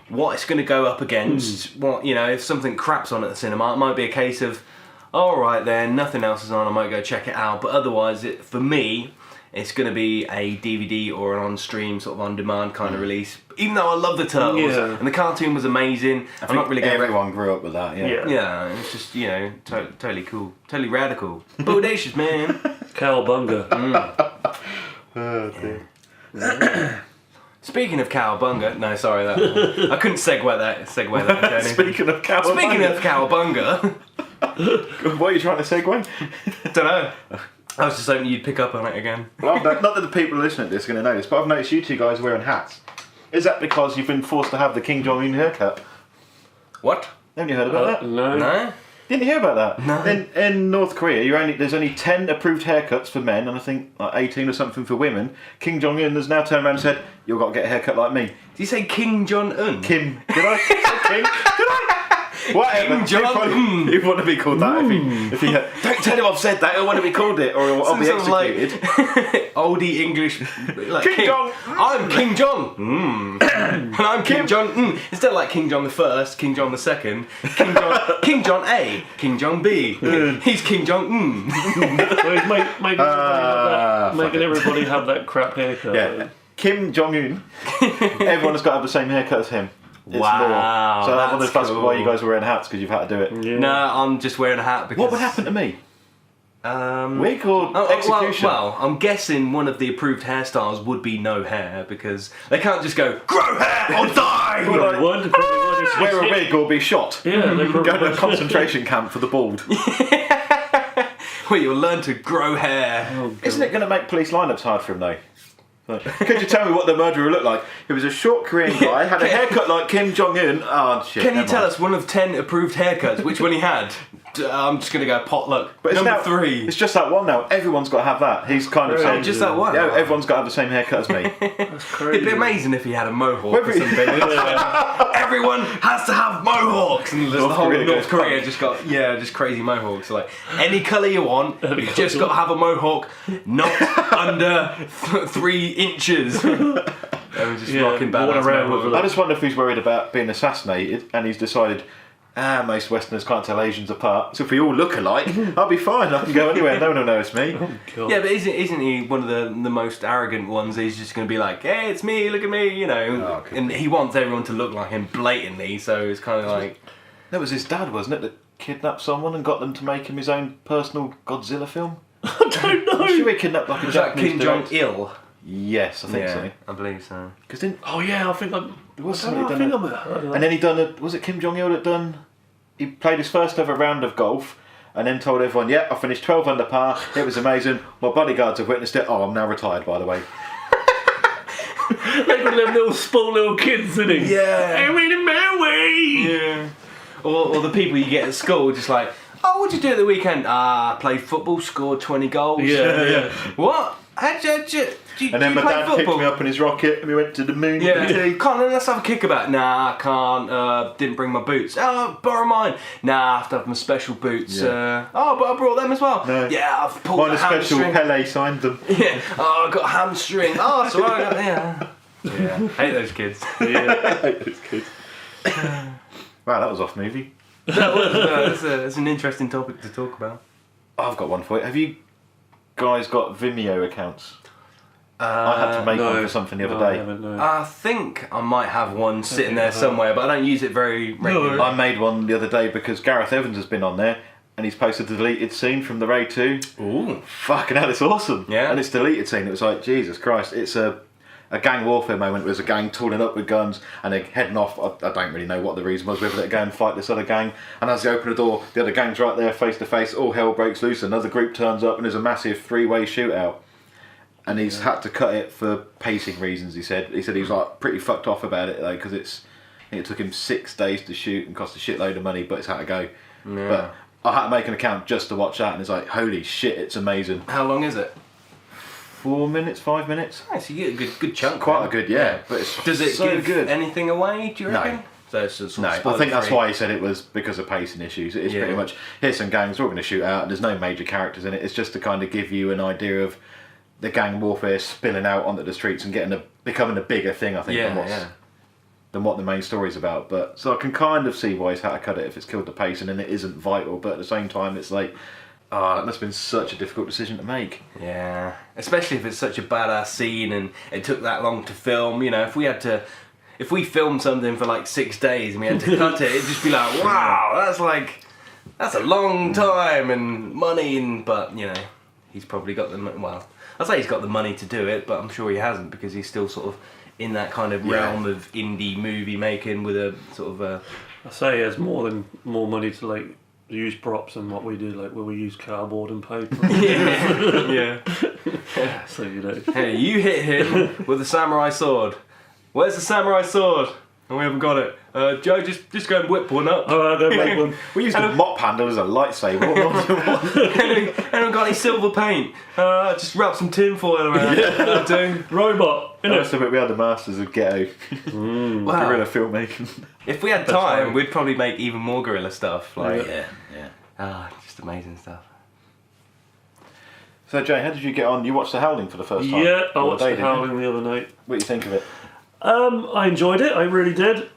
what it's going to go up against. What, you know, if something crap's on at the cinema, it might be a case of, all right, then nothing else is on. I might go check it out. But otherwise, for me, it's going to be a DVD or an on-stream, sort of on-demand kind of release. Even though I love the Turtles and the cartoon was amazing, I'm not really. Everyone grew up with that. Yeah, it's just, you know, totally cool, totally radical, bodacious, man. Cowabunga. Oh dear. Speaking of cowabunga, no, sorry, that I couldn't segue that. Speaking of cowabunga. What are you trying to segue? Don't know. I was just hoping you'd pick up on it again. Well, not that the people listening to this are going to notice, but I've noticed you two guys wearing hats. Is that because you've been forced to have the King Jong-un haircut? What? Haven't you heard about that? No. Didn't you hear about that? No. In North Korea, there's only 10 approved haircuts for men, and I think like 18 or something for women. King Jong-un has now turned around and said, "You've got to get a haircut like me." Did you say King Jong-un? Kim. Did I say King? Did I? Whatever. King Jong-un. He'd want to be called that if he had. Don't tell him I've said that. He'll want to be called it, or I'll be executed. Like, oldie English. Like King Jong. I'm King Jong. And I'm King Jong. Instead of like King John the First, King John the Second, King John A, King John B. He's King Jong. So he's making everybody have that crap haircut. Yeah. Kim Jong-un. Everyone has got to have the same haircut as him. It's Wow, law. So I wonder if that's cool. why you guys are wearing hats, because you've had to do it. Yeah. No, I'm just wearing a hat because. What would happen to me? Wig or Oh, execution? well, I'm guessing one of the approved hairstyles would be no hair because they can't just go grow hair or die. Probably would. Wear a wig or be shot. Yeah, they Go probably to a would. concentration camp for the bald. Well, you'll learn to grow hair. Isn't it going to make police lineups hard for him though? Like, could you tell me what the murderer looked like? He was a short Korean guy, had a haircut like Kim Jong-un. Oh shit! Can you tell us one of 10 approved haircuts? Which one he had? I'm just going to go potluck. But it's Number now, 3. It's just that one now. Everyone's got to have that. He's kind of saying... just that one? Yeah, everyone's got to have the same haircut as me. That's crazy. It'd be amazing if he had a mohawk or something. Everyone has to have mohawks. And the whole North Korea just got, just crazy mohawks. Like, any colour you want, you've just got to have a mohawk, not under 3 inches. They were just rocking badass mohawks. I just wonder if he's worried about being assassinated and he's decided... most Westerners can't tell Asians apart, so if we all look alike, I'll be fine. I can go anywhere. No one will notice me. Yeah, but isn't he one of the most arrogant ones? He's just going to be like, "Hey, it's me. Look at me," you know. And he wants everyone to look like him blatantly. So it's kind of like that was his dad, wasn't it, that kidnapped someone and got them to make him his own personal Godzilla film? I don't know. I'm sure he kidnapped like a Japanese Kim Jong-il? Yes, I think so. I believe so. Because then, I think there was somebody done it. And then he done was it Kim Jong-il that done? He played his first ever round of golf and then told everyone, I finished 12 under par, it was amazing, my bodyguards have witnessed it, I'm now retired, by the way. They've got them little spoiled little kids, isn't he? Yeah. I'm in my way. Yeah. Or the people you get at school just like, oh, what'd you do at the weekend? I played football, scored 20 goals. Yeah. What? How'd you and then my dad picked me up in his rocket and we went to the moon. Can't, let's have a kick about it. Nah, I can't. Didn't bring my boots. Oh, borrow mine. Nah, I have to have my special boots. But I brought them as well. No. Yeah, I've pulled mine a special. hamstring. Pele signed them. Yeah. Oh, I got a hamstring. Oh, so I got Yeah. Hate those kids. Hate those kids. Wow, that was off movie. It's an interesting topic to talk about. I've got one for you. Have you guys got Vimeo accounts? I had to make one for something the other day. I think I might have one sitting there somewhere, but I don't use it very regularly. I made one the other day because Gareth Evans has been on there and he's posted a deleted scene from the Raid 2. Ooh. Fucking hell, it's awesome. Yeah. And it's deleted scene. It was like, Jesus Christ, it's a gang warfare moment. There's a gang tooling up with guns and they're heading off. I don't really know what the reason was, whether they're going to fight this other gang. And as they open the door, the other gang's right there face to face. All hell breaks loose. Another group turns up and there's a massive 3-way shootout. And he's had to cut it for pacing reasons, he said. He said he was like pretty fucked off about it though, because I think it took him 6 days to shoot and cost a shitload of money, but it's had to go. Yeah. But I had to make an account just to watch that and it's like, holy shit, it's amazing. How long is it? 4 minutes, 5 minutes. Oh, so you get a good chunk. Quite a good, yeah. But it's Does it so give good. anything away, do you reckon? No. So it's just no, I think that's why he said it was because of pacing issues. It is pretty much, here's some gangs, we're all going to shoot out, and there's no major characters in it. It's just to kind of give you an idea of the gang warfare spilling out onto the streets and becoming a bigger thing, I think, than what the main story's about. But so I can kind of see why he's had to cut it if it's killed the pacing and it isn't vital. But at the same time, it's like, that must have been such a difficult decision to make. Yeah, especially if it's such a badass scene and it took that long to film. You know, if we filmed something for like 6 days and we had to cut it, it'd just be like, wow, that's a long time and money. But you know, he's probably got I'd say he's got the money to do it, but I'm sure he hasn't because he's still sort of in that kind of realm of indie movie making with a sort of a... I say he has more money to like use props than what we do, like where we use cardboard and paper. Yeah. So you know. Hey, you hit him with a samurai sword. Where's the samurai sword? And we haven't got it. Joe, just go and whip one up. Oh, go make one. We used a mop handle as a lightsaber. Anyone got any silver paint? Just wrap some tin foil around it. Robot. That's the bit we had the masters of ghetto. Guerrilla filmmaking. If we had time, we'd probably make even more guerrilla stuff. Like, just amazing stuff. So Jay, how did you get on? You watched The Howling for the first time? Yeah, I watched The Howling the other night. What do you think of it? I enjoyed it, I really did.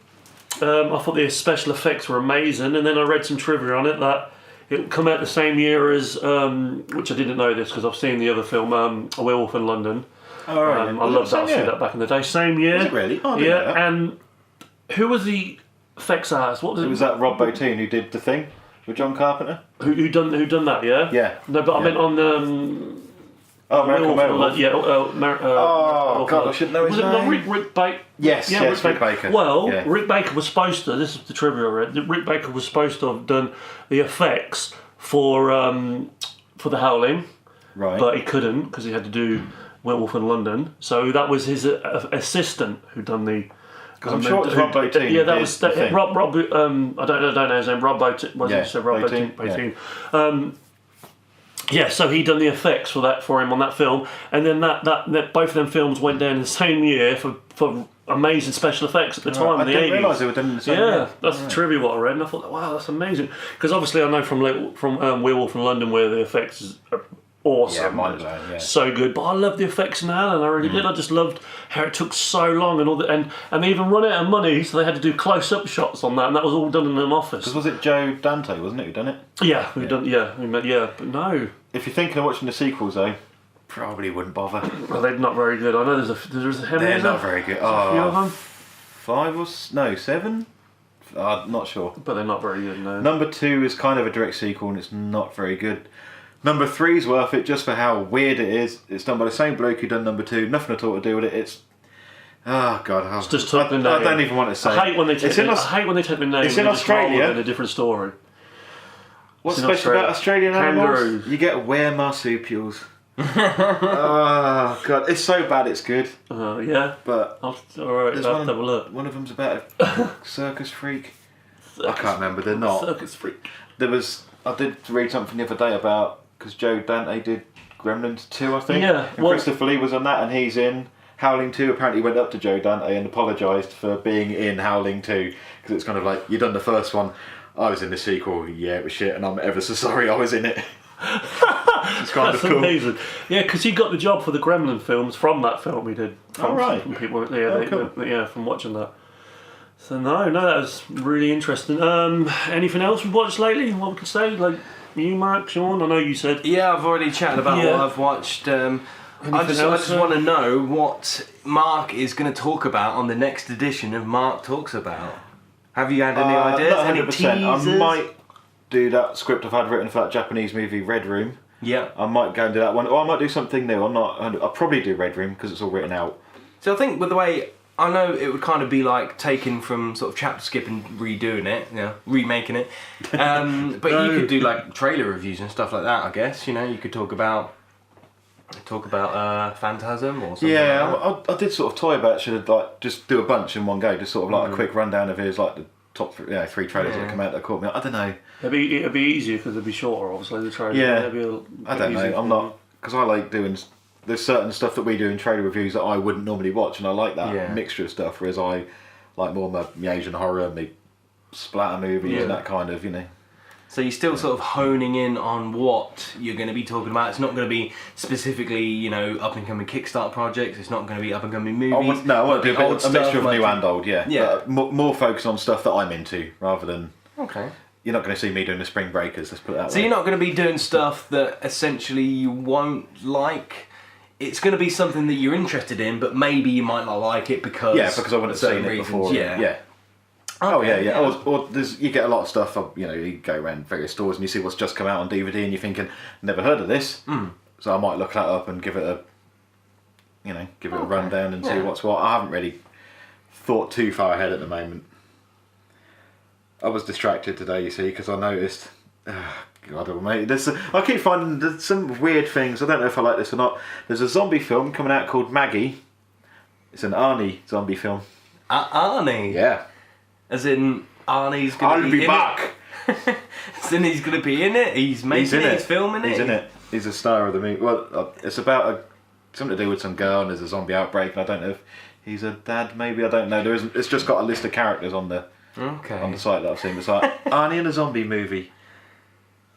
I thought the special effects were amazing, and then I read some trivia on it that it'll come out the same year as, which I didn't know this because I've seen the other film, A Werewolf in London. Oh, right. I loved that. I see that back in the day. Same year. Was it really? Oh, I didn't know that. And who was the effects artist? What was it? It was that Rob Bottin who did The Thing with John Carpenter. Who done that? Yeah. Yeah. No, but I meant on. American Werewolf. Yeah. God, I should know his name. Was it not Rick Baker? Yes, Rick Baker. Well, Rick Baker was supposed to. This is the trivia I read. Rick Baker was supposed to have done the effects for The Howling, right? But he couldn't because he had to do Werewolf in London. So that was his assistant who done the Because I'm sure it was Rob Bottin. Yeah, that was the thing. Rob. I don't know his name. Rob Bottin. Was it? So Rob Bottin, Bottin. Yeah, so he done the effects for him on that film, and then that both of them films went down in the same year for amazing special effects at the time in the 80s. I didn't realise they were done in the same year. That's the trivia what I read, and I thought, wow, that's amazing. Because obviously I know from Werewolf in London where the effects are awesome. Yeah, mind-blowing, yeah. So good, but I loved the effects in Helen. I really did. I just loved how it took so long and all that, and they even run out of money, so they had to do close-up shots on that, and that was all done in an office. Because was it Joe Dante, wasn't it, who done it? Yeah, but no. If you're thinking of watching the sequels, though, probably wouldn't bother. Well, they're not very good. I know there's a how many They're is there? not very good. There's a few of them, 5 or 7? I'm not sure. but they're not very good. No. Number 2 is kind of a direct sequel and it's not very good. Number 3 is worth it just for how weird it is. It's done by the same bloke who done number 2. Nothing at all to do with it. It's... Oh God! It's just I don't even want to say. I hate when they take the name. It's in Australia. In a different story. What's special about Australian animals? Kangaroos. You get to wear marsupials. Oh God! It's so bad. It's good. Yeah. But All right. there's I'll have a look. one of them's about a circus freak. I can't remember. They're not. Circus freak. I did read something the other day about because Joe Dante did Gremlins 2, I think. Yeah. And Christopher Lee was on that, and he's in Howling 2. Apparently went up to Joe Dante and apologised for being in Howling 2 because it's kind of like, you done the first one, I was in the sequel, yeah, it was shit, and I'm ever so sorry I was in it. It's kind That's of cool. amazing. Yeah, because he got the job for the Gremlin films from that film he did. Oh, right. From people, Cool. from watching that. So no, that was really interesting. Anything else we've watched lately? What we could say? Like you, Mark, Shaun? I know you said. Yeah, I've already chatted about what I've watched. I just want to know what Mark is going to talk about on the next edition of Mark Talks About. Have you had any ideas? Not 100%. Any teasers? I might do that script I've had written for that Japanese movie Red Room. Yeah. I might go and do that one. Or I might do something new. I'll probably do Red Room because it's all written out. So I think with the way, I know it would kind of be like taking from sort of ChapterSkip and redoing it, remaking it. But you could do like trailer reviews and stuff like that, I guess. You could talk about Phantasm or something. Yeah, like that. I did sort of toy about should like just do a bunch in one go, just sort of like a quick rundown of his like the top 3 trailers that come out that caught me. I don't know. It'd be easier because it'd be shorter, obviously. The trailer. Yeah. I don't know. I'm not, because I like doing. There's certain stuff that we do in trailer reviews that I wouldn't normally watch, and I like that mixture of stuff. Whereas I like more my Asian horror, my splatter movies, and that kind of So you're still sort of honing in on what you're going to be talking about. It's not going to be specifically, up and coming Kickstarter projects. It's not going to be up and coming movies. I want to do a mixture of new and old. Yeah. Yeah. But more focus on stuff that I'm into rather than. Okay. You're not going to see me doing the Spring Breakers. Let's put it that way. So you're not going to be doing stuff that essentially you won't like. It's going to be something that you're interested in, but maybe you might not like it because I wouldn't have seen it before. Yeah. Okay, Or you get a lot of stuff. You go around various stores and you see what's just come out on DVD, and you're thinking, never heard of this. So I might look that up and give it a rundown and see what's what. I haven't really thought too far ahead at the moment. I was distracted today, you see, because I noticed. God, mate, I keep finding there's some weird things. I don't know if I like this or not. There's a zombie film coming out called Maggie. It's an Arnie zombie film. Arnie? Yeah. As in, Arnie's going to be back. As in, he's going to be in it? He's making it? He's filming it? He's in it. He's a star of the movie. Well, it's about something to do with some girl and there's a zombie outbreak, and I don't know if he's a dad, maybe. I don't know. There isn't. It's just got a list of characters on the site that I've seen. It's like, Arnie in a zombie movie.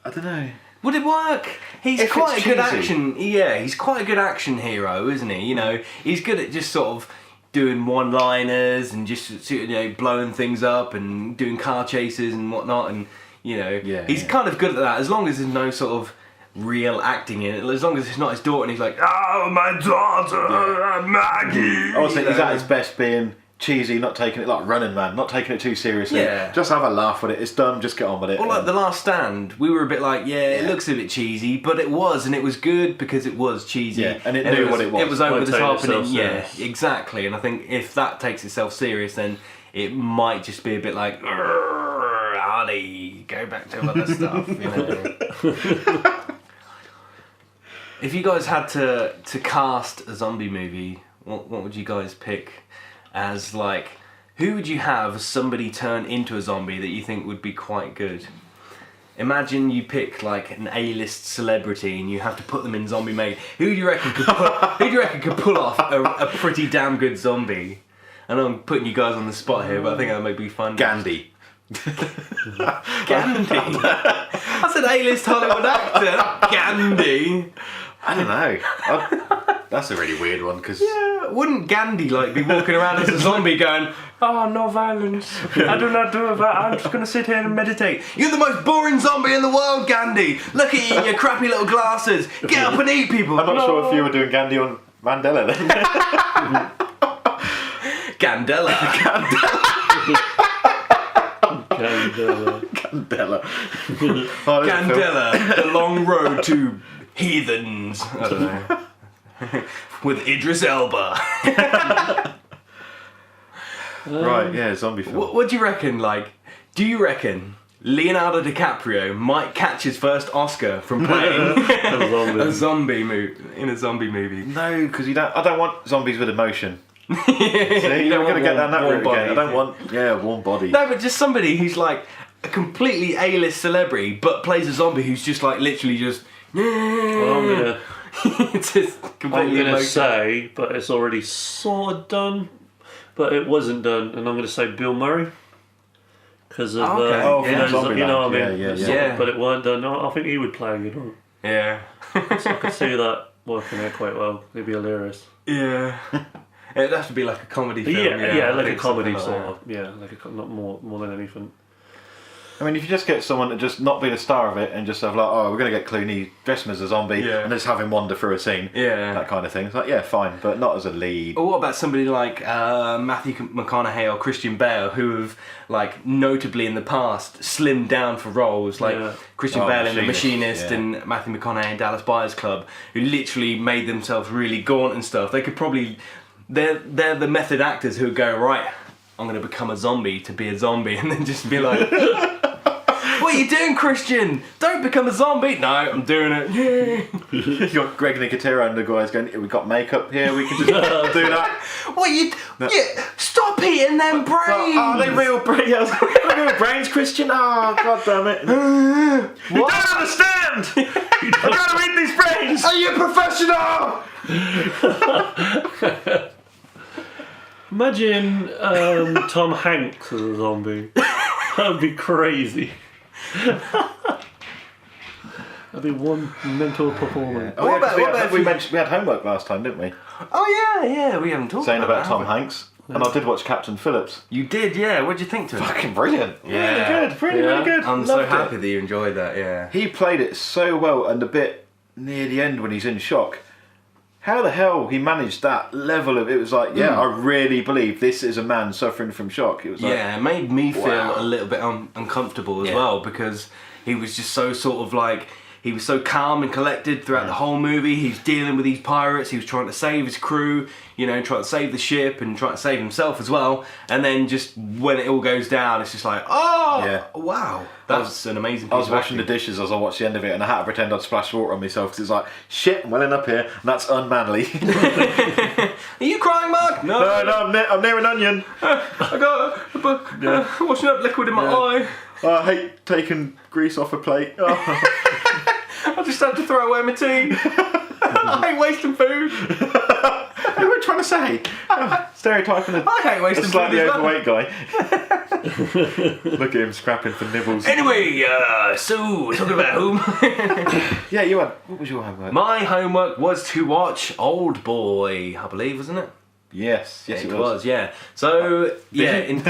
I don't know. Would it work? He's quite a good action. Yeah, he's quite a good action hero, isn't he? He's good at just sort of doing one-liners and just blowing things up and doing car chases and whatnot, and he's kind of good at that. As long as there's no sort of real acting in it, as long as it's not his daughter and he's like, "Oh, my daughter, Maggie." I was thinking he's at his best being cheesy, not taking it like Running Man, not taking it too seriously. Yeah. Just have a laugh with it. It's dumb, just get on with it. Well, like The Last Stand, we were a bit like, it looks a bit cheesy, but it was, and it was good because it was cheesy. Yeah, and it knew what it was. It was over the top, and yeah, exactly. And I think if that takes itself serious, then it might just be a bit like, Arnie, go back to other stuff, If you guys had to cast a zombie movie, what would you guys pick as like Who would you have somebody turn into a zombie that you think would be quite good? Imagine you pick like an A-list celebrity and you have to put them in zombie mode. Who do you reckon could pull off a pretty damn good zombie? I know I'm putting you guys on the spot here, but I think that might be fun. Gandhi. Gandhi. That's an A-list Hollywood actor. Gandhi. I don't know. That's a really weird one because Wouldn't Gandhi like be walking around as a zombie going, "Oh, no violence. I do not do that. I'm just gonna sit here and meditate." You're the most boring zombie in the world, Gandhi. Look at you in your crappy little glasses. Get up and eat people. I'm not sure if you were doing Gandhi on Mandela then. Gandela. Gandela. Oh, Gandela. The long road to heathens. I don't know. With Idris Elba. Right, yeah, zombie film. What do you reckon? Like, do you reckon Leonardo DiCaprio might catch his first Oscar from playing a zombie movie? No, because I don't want zombies with emotion. See, You you're don't going to want get down that warm route again. I bodies. don't want, warm body. No, but just somebody who's like a completely A-list celebrity, but plays a zombie who's just like literally just. Well, It's just completely I'm gonna emotional. say, but it's already sort of done, but it wasn't done, and I'm gonna say Bill Murray because of Okay. Yeah, you know what I mean. yeah. Yeah. But it weren't done. I think he would play a good one. Yeah. So I could see that working out quite well. It'd be hilarious. Yeah. It'd have to be like a comedy film. Yeah, I like a think comedy something sort like of. Yeah, like not more than anything. I mean, if you just get someone to just not be the star of it and just have like, oh, we're going to get Clooney, dress him as a zombie, Yeah. and just have him wander through a scene. Yeah. That kind of thing. It's like, yeah, fine, but not as a lead. Or what about somebody like Matthew McConaughey or Christian Bale, who have like notably in the past slimmed down for roles, like Yeah. Christian Oh, Bale in The Machinist, Machinist yeah. and Matthew McConaughey in Dallas Buyers Club, who literally made themselves really gaunt and stuff. They could probably, they're the method actors who go, right, I'm going to become a zombie to be a zombie, and then just be like, what are you doing, Christian? Don't become a zombie. No, I'm doing it. Yeah. You got Greg Nicotero and the guys going, we've got makeup here, we can just do that. What you? Yeah, stop eating them brains. Are they real brains? Real brains, Christian? Oh, god damn it. You don't understand! I'm trying to eat these brains! Are you a professional? Imagine Tom Hanks as a zombie. That would be crazy. That'd be one mental performance. Oh, yeah, 'cause What about we mentioned we had homework last time, didn't we? Oh yeah, we haven't talked Saying about that, Tom have we? Hanks. And I did watch Captain Phillips. You did, yeah. What'd you think to it? Fucking brilliant. Yeah. Really good. Really good. I'm so Loved happy it. that you enjoyed that. Yeah. He played it so well, and the bit near the end when he's in shock. How the hell he managed that level of it was like, yeah, I really believe this is a man suffering from shock. It was like, Yeah, it made me feel Wow. a little bit uncomfortable as Yeah. well, because he was just so sort of like, he was so calm and collected throughout the whole movie. He's dealing with these pirates, he was trying to save his crew, you know, trying to save the ship and trying to save himself as well. And then just when it all goes down, it's just like, oh, Yeah. wow. That's an amazing piece I was of washing the acting. dishes as I watched the end of it, and I had to pretend I'd splashed water on myself because it's like, shit, I'm welling up here, and that's unmanly. Are you crying, Mark? No, no, I'm near an onion. I got washing up liquid in my eye. I hate taking grease off a plate. Oh. I just had to throw away my tea. I hate wasting food. What am I trying to say? Stereotyping I hate a wasting food slightly as well. overweight guy. Look at him scrapping for nibbles. Anyway, so talking about whom? Yeah, you had. What was your homework? My homework was to watch Old Boy, I believe, wasn't it? Yes, it was. Yeah. So yeah, you?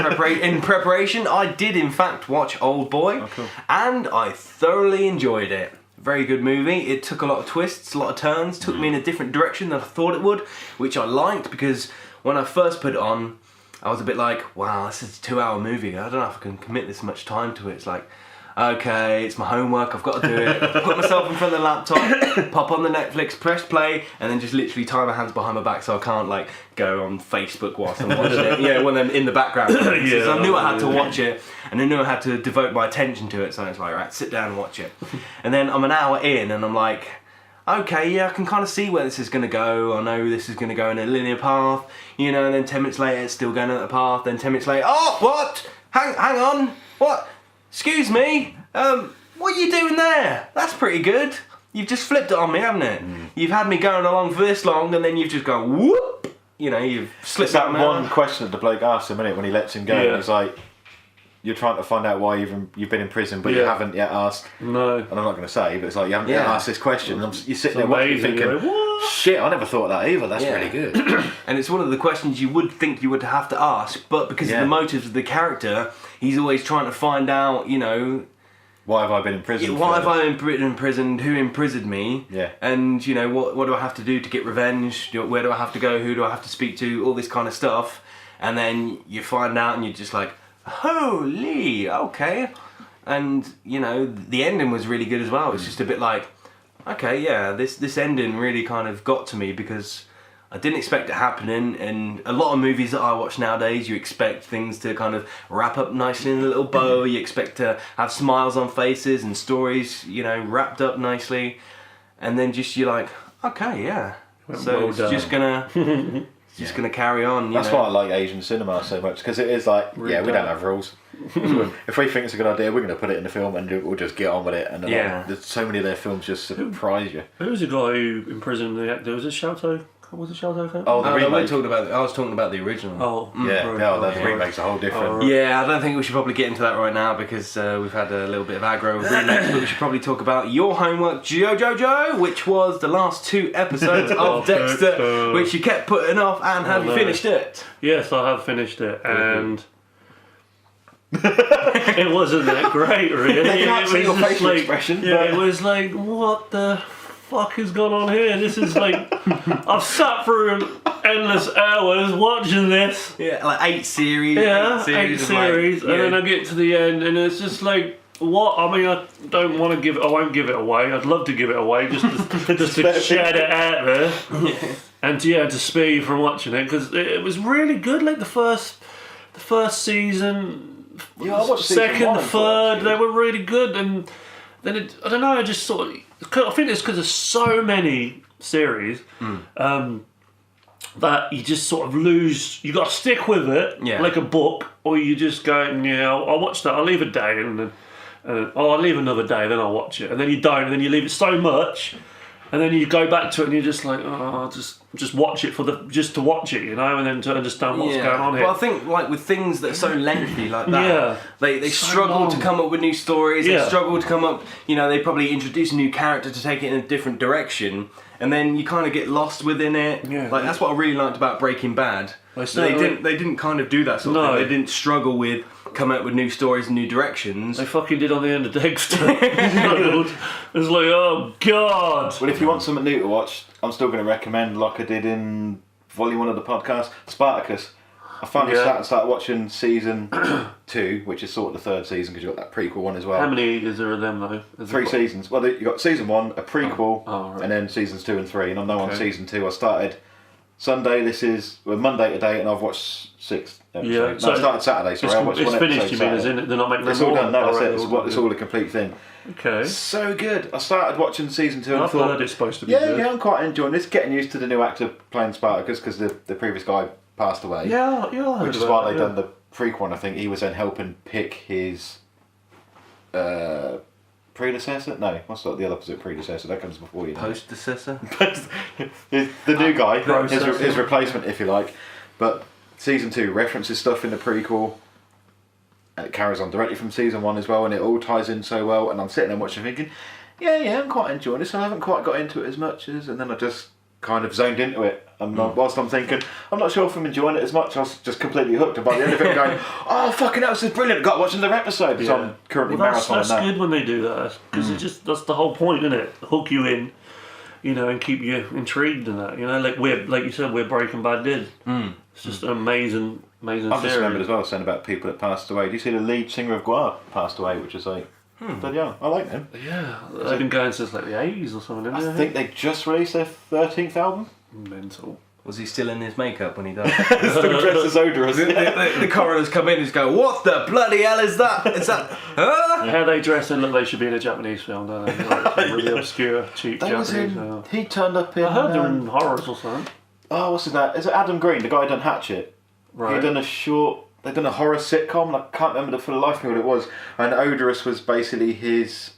in preparation, I did in fact watch Old Boy, cool. and I thoroughly enjoyed it. Very good movie. It took a lot of twists, a lot of turns, took me in a different direction than I thought it would, which I liked, because when I first put it on, I was a bit like, wow, this is a 2-hour movie. I don't know if I can commit this much time to it. It's like, okay, it's my homework, I've got to do it. Put myself in front of the laptop, pop on the Netflix, press play, and then just literally tie my hands behind my back so I can't like go on Facebook whilst I'm watching it. Yeah, when I'm in the background. So I knew I had to watch it, and I knew I had to devote my attention to it, so it's like, right, sit down and watch it. And then I'm an hour in, and I'm like, okay, yeah, I can kind of see where this is going to go. I know this is going to go in a linear path, you know, and then 10 minutes later it's still going on that path. Then 10 minutes later, oh, what? Hang on, what? Excuse me, what are you doing there? That's pretty good. You've just flipped it on me, haven't it? You've had me going along for this long, and then you've just gone whoop. You know, you've slipped that out. one question that the bloke asks him, innit, when he lets him go. Yeah. He's like, "You're trying to find out why you've been in prison, but you Yeah. haven't yet asked." No. And I'm not going to say, but it's like you haven't yet Yeah. asked this question. And you're sitting It's there watching, amazing. thinking, You're like, what? "Shit, I never thought of that either. That's Yeah. really good." And it's one of the questions you would think you would have to ask, but because Yeah. of the motives of the character, he's always trying to find out, you know, Why have I been in prison? why have for? I been imprisoned? Who imprisoned me? Yeah. And you know, what do I have to do to get revenge? Where do I have to go? Who do I have to speak to? All this kind of stuff. And then you find out, and you're just like, holy, okay. And you know, the ending was really good as well. It's just a bit like, okay, yeah, this ending really kind of got to me because I didn't expect it happening. And a lot of movies that I watch nowadays, you expect things to kind of wrap up nicely in a little bow. You expect to have smiles on faces and stories, you know, wrapped up nicely. And then just you're like, okay, yeah. So well it's done. just gonna carry on. That's why I like Asian cinema so much, because it is like, Really yeah, we don't. don't have rules. If we think it's a good idea, we're going to put it in the film and we'll just get on with it. And then, Yeah. there's so many of their films just surprise you. Who was the guy who imprisoned the actor? Was it Shalto? Was it Shalto? Oh, the No, remake. I was talking about the original. Oh, Yeah, right, no, right, the right. remake's a whole different. Oh, right. Yeah, I don't think we should probably get into that right now because we've had a little bit of aggro with remakes, but we should probably talk about your homework, Jojo, which was the last 2 episodes of Dexter, which you kept putting off, and have you no. finished it? Yes, I have finished it, and it wasn't that great, really. They can't It see was your just facial like- expression, Yeah, but- it was like, what the fuck has gone on here? This is like, I've sat through endless hours watching this. Yeah, like 8 series. Yeah, 8 of, series, like, and then yeah. I get to the end, and it's just like, what? I mean, I don't want to give it. I won't give it away. I'd love to give it away, just to shout it out there, and to spare you from watching it because it was really good. Like the first season, Yeah, I watched season second, one the and thought it third, was they were really good, and then I don't know. I just sort of, I think it's because there's so many series. That you just sort of lose. You got to stick with it, Yeah. like a book, or you just go, yeah, I'll watch that. I'll leave a day, and then, I'll leave another day, then I'll watch it, and then you don't, and then you leave it so much, and then you go back to it, and you're just like, oh, I'll just watch it just to watch it, you know, and then to understand what's going on here. Well, I think like with things that are so lengthy like that, Yeah. they So struggle to long. come up with new stories. Yeah. They struggle to come up. You know, they probably introduce a new character to take it in a different direction, and then you kind of get lost within it. Yeah. Like that's what I really liked about Breaking Bad. They They certainly- didn't kind of do that sort of No. thing. They didn't struggle with coming up with new stories and new directions. They fucking did on the end of Dexter. It's like, oh god. Well, if you want something new to watch, I'm still going to recommend, like I did in Volume 1 of the podcast, Spartacus. I finally Yeah. started watching season 2, which is sort of the 3rd season because you've got that prequel one as well. How many is there of them though? Is 3 there- seasons. Well, you got season 1, a prequel, Oh, right. and then seasons 2 and 3. And I'm now on Okay. season 2. I started Sunday. Monday today, and I've watched 6 episodes. Yeah, No, so I started Saturday. Sorry, I watched It's one finished, episode you mean, Saturday. isn't it? They're not making It's them all more? done. No, that's Alright, it. It's all a complete thing. Okay. So good. I started watching season 2 and I've thought, heard it's supposed to be yeah, good. I'm quite enjoying this. Getting used to the new actor playing Spartacus because the previous guy passed away. Yeah, I heard Which is about why that, they done the prequel one. I think he was then helping pick his predecessor. No, what's the other opposite predecessor? That comes before you. Post-decessor? the new guy, Processor. his replacement, if you like. But season 2 references stuff in the prequel. And it carries on directly from season 1 as well, and it all ties in so well. And I'm sitting there watching, thinking, yeah, I'm quite enjoying this. I haven't quite got into it as much as, and then I just kind of zoned into it. And whilst I'm thinking, I'm not sure if I'm enjoying it as much. I was just completely hooked. And by the end of it, I'm going, oh fucking hell, this is brilliant! Got to watch another episode. So I'm currently that's marathoning that. good when they do that because that's the whole point, isn't it? Hook you in, you know, and keep you intrigued in that. You know, like you said, where Breaking Bad did. It's just an amazing I've just series. remembered as well saying about people that passed away. Do you see the lead singer of Gwar passed away, which is like, but yeah, I like them. Yeah, they've been going since like the 80s or something. I think they just released their 13th album. Mental. Was he still in his makeup when he died? Still dressed as Odorous. The coroners come in and just go, what the bloody hell is that? Is that... Huh? How they dress in look they should be in a Japanese film, don't they? Like really obscure, cheap That was Japanese in, film. he turned up in... I heard they're in horrors or something. Oh, what's his name? Is it Adam Green, the guy who done Hatchet? Right. He done a short... They've done a horror sitcom, and I can't remember for the life of me what it was. And Odorous was basically his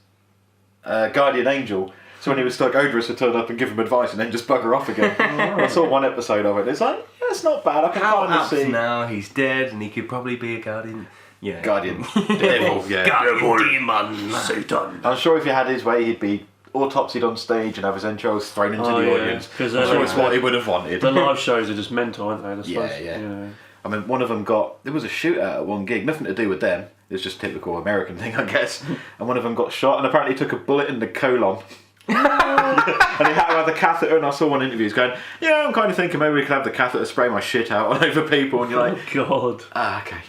guardian angel. So when he was stuck, Odorous would turn up and give him advice and then just bugger off again. I saw one episode of it. It's like, yeah, it's not bad. I can kind of see. Now he's dead and he could probably be a guardian. Yeah. Guardian. Devil, yeah. Guardian demon. Satan. I'm sure if he had his way, he'd be autopsied on stage and have his entrails thrown into the audience. I'm sure it's what he would have wanted. The live shows are just mental, aren't they? That's Yeah. I mean, one of them there was a shootout at one gig, nothing to do with them. It was just a typical American thing, I guess. And one of them got shot and apparently took a bullet in the colon. And he had to have the catheter, and I saw one interview, he's going, yeah, I'm kind of thinking maybe we could have the catheter spray my shit out all over people, and you're like, oh God. Okay.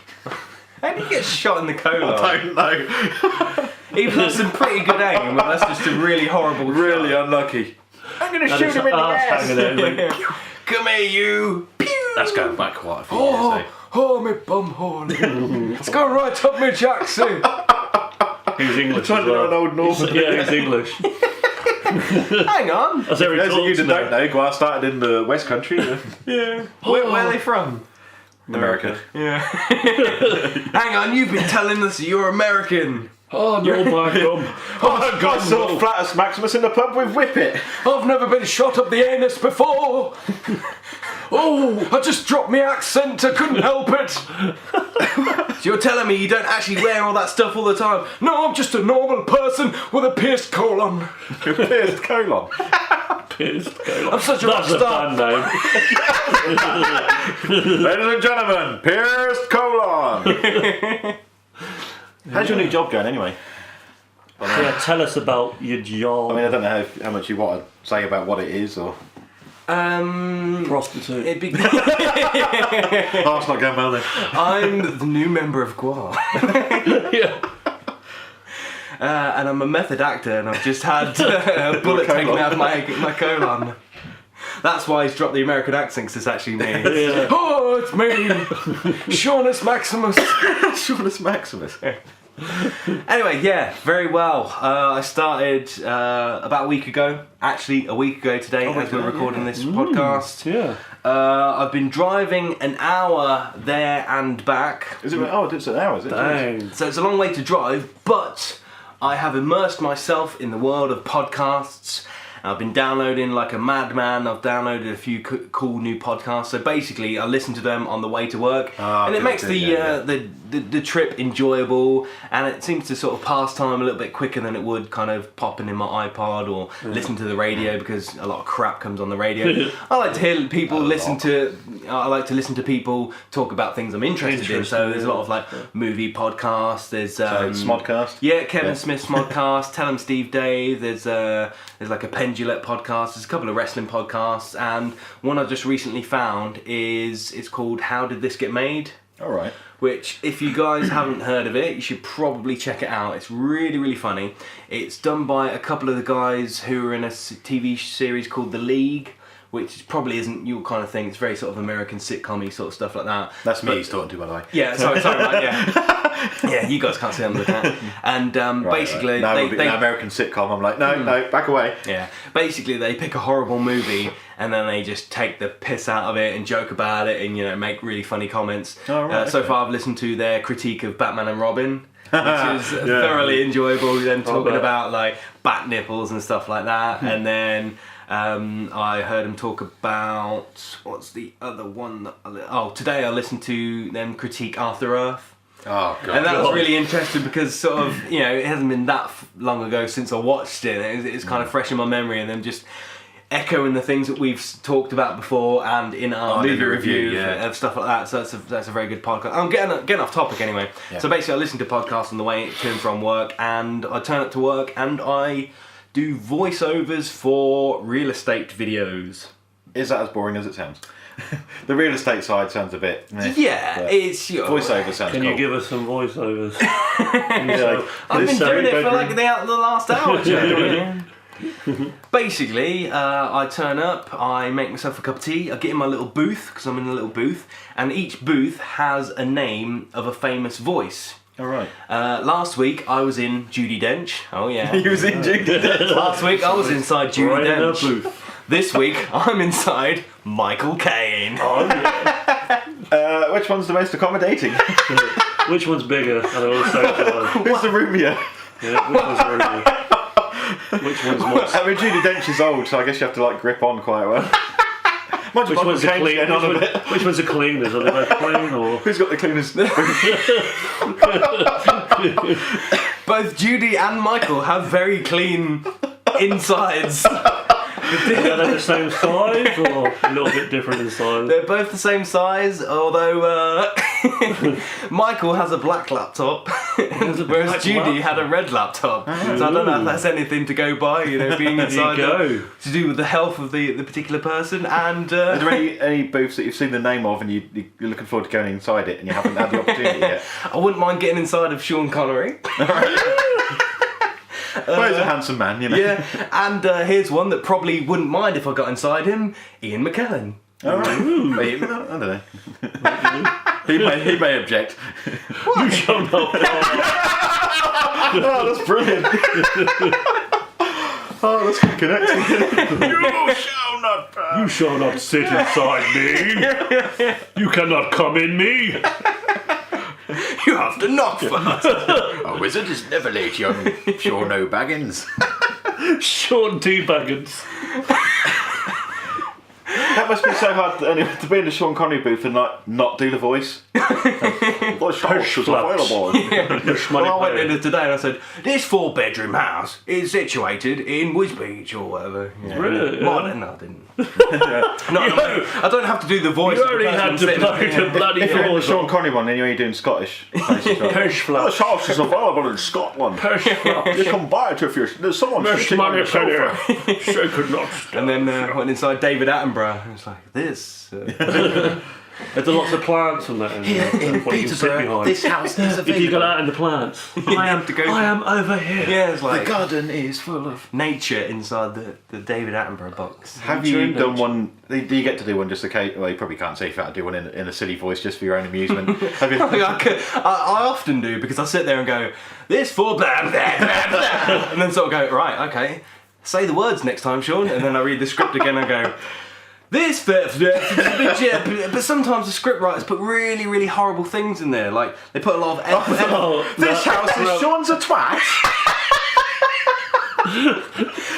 How do you get shot in the colon? I don't know. Even that's some pretty good aim, but that's just a really horrible Really shot. Unlucky. I'm going to shoot him in the ass. Come here, you! Pew! That's going back quite a few years, Oh, my bumhorn. It's gone right up my Jackson. He's English Trying as to know well. an old Norman. Yeah, he's English. Hang on. That's every Those of you talks that don't now. know, Gwar started in the West Country. Yeah. Where are they from? America. Yeah. Hang on, you've been telling us you're American. Oh, no, my gum. I saw Flatus Maximus in the pub with Whippet. I've never been shot up the anus before. Oh, I just dropped my accent. I couldn't help it. So you're telling me you don't actually wear all that stuff all the time? No, I'm just a normal person with a pierced colon. Pierced colon. Pierced colon. I'm such a rock That's a star. band name. Ladies and gentlemen, pierced colon. How's your new job going anyway? Yeah, tell us about your job. I mean, I don't know how much you want to say about what it is, or... Prostitute. It'd be... Oh, it's not going well then. I'm the new member of Gwar. Yeah. And I'm a method actor, and I've just had a bullet taken out of my colon. That's why he's dropped the American accent, 'cause it's actually me. Yeah. Oh, it's me, Shaunus Maximus. Shaunus Maximus. Anyway, yeah, very well. I started about a week ago. Actually, a week ago today, as we're recording this podcast. Yeah. I've been driving an hour there and back. Is it? Oh, it's an hour, is it? Dang. So it's a long way to drive, but I have immersed myself in the world of podcasts. I've been downloading like a madman. I've downloaded a few cool new podcasts. So basically, I listen to them on the way to work, and it makes the trip enjoyable. And it seems to sort of pass time a little bit quicker than it would kind of popping in my iPod or listen to the radio, because a lot of crap comes on the radio. I like to hear people I like to listen to people talk about things I'm interested in. So there's a lot of like movie podcasts. There's Smodcast. Yeah, Kevin Smith's Smodcast. Tell 'em Steve Dave. There's like a Pendulette podcast. There's a couple of wrestling podcasts, and one I just recently found it's called How Did This Get Made? All right. Which, if you guys haven't heard of it, you should probably check it out. It's really, really funny. It's done by a couple of the guys who are in a TV series called The League, which probably isn't your kind of thing. It's very sort of American sitcom-y sort of stuff like that. That's me he's talking to, by the way. Yeah, sorry, right, yeah. Yeah, you guys can't see I'm looking at. And basically... Right. They American sitcom, I'm like, no, back away. Yeah, basically they pick a horrible movie and then they just take the piss out of it and joke about it and, you know, make really funny comments. Oh, right, So far I've listened to their critique of Batman and Robin, which is thoroughly enjoyable. Them talking about like bat nipples and stuff like that. And then I heard them talk about, what's the other one? Today I listened to them critique After Earth. Oh, God. And that was really interesting because sort of, you know, it hasn't been that long ago since I watched it. It's kind of fresh in my memory, and then just echoing the things that we've talked about before and in our movie review of stuff like that. So that's a very good podcast. I'm getting off topic anyway. Yeah. So basically I listen to podcasts on the way to and from work, and I turn up to work and I do voiceovers for real estate videos. Is that as boring as it sounds? The real estate side sounds a bit meh, it's your voiceover sounds Can cool. you give us some voiceovers? I've been doing it for like the last hour. Basically, I turn up, I make myself a cup of tea, I get in my little booth, because I'm in a little booth, and each booth has a name of a famous voice. All right. Last week I was in Judi Dench. Oh yeah. He was in Judi Dench. Last week I was inside Judi Right in her Dench. booth. This week I'm inside Michael Caine. Oh, yeah. Which one's the most accommodating? Which one's bigger? And also, Who's the roomier? yeah, which one's really? Which one's more? I mean, Judi Dench is old, so I guess you have to like grip on quite well. Which one's a clean? Which one's a cleaners? Are they both clean or? Who's got the cleanest? Both Judy and Michael have very clean insides. Are they the same size or a little bit different in size? They're both the same size, although Michael has a black laptop, whereas black Judy had a red laptop. So I don't know if that's anything to go by, being inside go. to do with the health of the particular person. And Are there any booths that you've seen the name of and you're looking forward to going inside it and you haven't had the opportunity yet? I wouldn't mind getting inside of Sean Connery. Well, he's a handsome man, Yeah, and here's one that probably wouldn't mind if I got inside him, Ian McKellen. All right. I don't know. he may object. You shall not. Oh, that's brilliant. Oh, that's good connection. You shall not pass. You shall not sit inside me. You cannot come in me. You have to knock first. A wizard is never late, young Shaun O'Baggins. Sean T. Baggins. That must be so hard to be in the Sean Connery booth and not do the voice. The house is available. Well, I went in today and I said, this 4-bedroom house is situated in Wisbech or whatever. Yeah. Really? Modern? No, I didn't. I don't have to do the voice. You of the only person had to sitting bloody there. to bloody If you're in the doors Sean on. Connery one, then you're only doing Scottish. Perch flap. This house is available in Scotland. Perch flap. You can buy it if there's someone sitting on the sofa. So could not. And then I went inside David Attenborough and it's like, this. There's lots of plants and that. In what you can sit Peterborough, behind. this house is If you go available. out in the plants, I am over here. Yeah, it's The like garden is full of... nature inside the David Attenborough box. Have you done one? Do you get to do one just occasionally? Well, you probably can't say if you had to do one in a silly voice just for your own amusement. Have you? I often do because I sit there and go, this 4 blah, blah, blah, blah, and then sort of go, right, okay, say the words next time, Sean, and then I read the script again and go, this, but sometimes the script writers put really, really horrible things in there, like they put a lot of This house is Sean's a twat.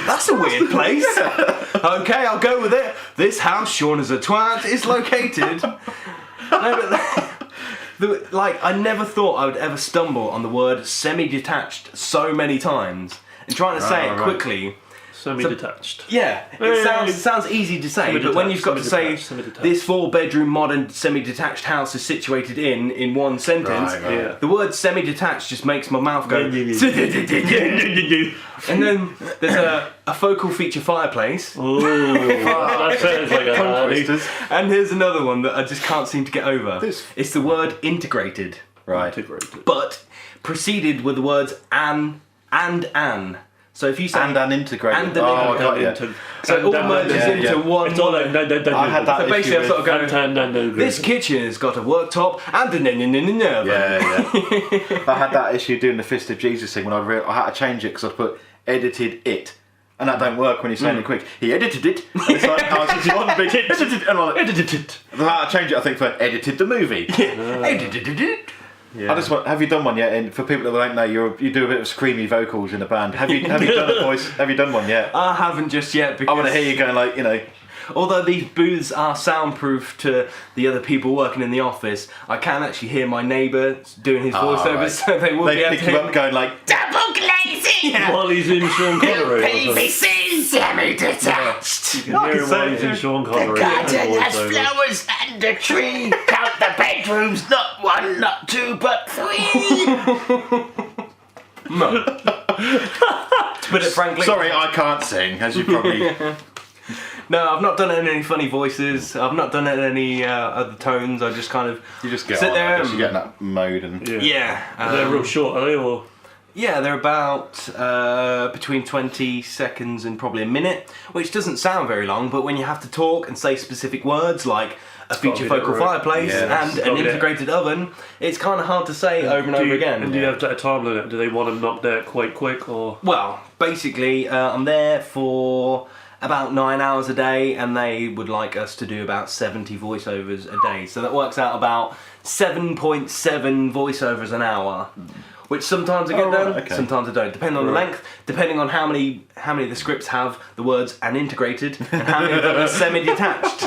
That's a weird place. Okay, I'll go with it. This house, Sean is a twat, is located. I never thought I would ever stumble on the word semi-detached so many times. And trying to say it quickly. Semi-detached. Yeah, it sounds easy to say, but when you've got to say this 4-bedroom modern semi-detached house is situated in one sentence, Right. Yeah. the word semi-detached just makes my mouth go. And then there's a focal feature fireplace. Oh, that sounds like a hardy. And here's another one that I just can't seem to get over. This- It's the word integrated, Right. Integrated. but preceded with the words an and an. So if you say And an integrated. And an I got you. so it all merges into one. It's all like I had that So basically, issue I've sort of with... going. This kitchen's got a worktop and an oven. Yeah. I had that issue doing the Fist of Jesus thing when I had to change it because I put edited it. And that don't work when you're saying it quick. He edited it. And it's like, I was just one big edited, and I'm like, edited it. I had to change it, I think, for edited the movie. Edited it. I just want, have you done one yet? And for people that don't know, you do a bit of screamy vocals in a band. Have you done a voice? Have you done one yet? I haven't just yet because I want to hear you going like, although these booths are soundproof to the other people working in the office, I can actually hear my neighbour doing his voiceovers, right. so they will be They able pick to you hear up going like, Double glazing! While he's in Sean Connery. PVC semi-detached! You can hear him while he's in Sean Connery. Garden has Voiceover. flowers and a tree. Count the bedrooms, not 1, not 2, but 3. No. To put it frankly, sorry, I can't sing, as you probably... no, I've not done it in any funny voices. I've not done it in any other tones. I just kind of You just get sit on, there I guess and- you get in that mode and... yeah. They're real short, are they? Or Yeah, they're about between 20 seconds and probably a minute, which doesn't sound very long, but when you have to talk and say specific words like a feature focal fireplace and an integrated oven, it's kind of hard to say over and over again. And do you have a time limit? Do they want them knocked out quite quick, or? Well, basically, I'm there for about 9 hours a day, and they would like us to do about 70 voiceovers a day. So that works out about 7.7 voiceovers an hour. Which sometimes I get done, sometimes I don't, depending on the length, depending on how many of the scripts have the words "and integrated" and how many of them are semi-detached.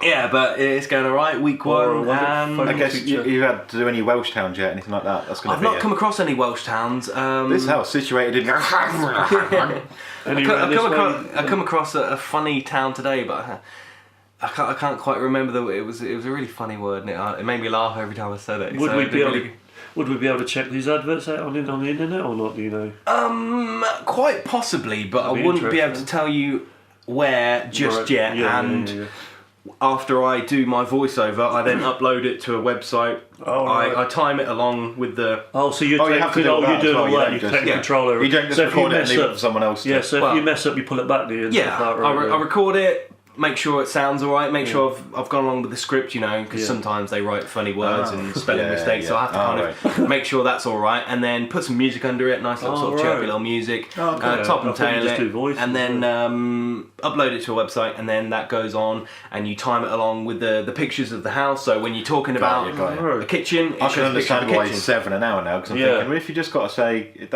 Yeah, but it's going alright. Week one, and I guess you had to do any Welsh towns yet, anything like that? That's going to I've not come across any Welsh towns. This house situated in. I come across a funny town today, but I can't quite remember. It was a really funny word, and it made me laugh every time I said it. Would we be able to check these adverts out on the internet or not? Do you know? Quite possibly, but I wouldn't be able to tell you where just yet. After I do my voiceover, I then upload it to a website. I time it along with the. So you're doing all that. You take control over it. You don't just record it and leave it for someone else. Yeah, so if you mess up, you pull it back, do you? Yeah, I record it. Make sure it sounds alright, make sure I've gone along with the script, because sometimes they write funny words and spelling mistakes, so I have to kind of make sure that's alright, and then put some music under it, nice little sort of chirpy little music, top and tail it, and then upload it to a website, and then that goes on, and you time it along with the pictures of the house, so when you're talking about the kitchen, I can understand why it's 7 an hour now, because I'm thinking, well, if you just got to say,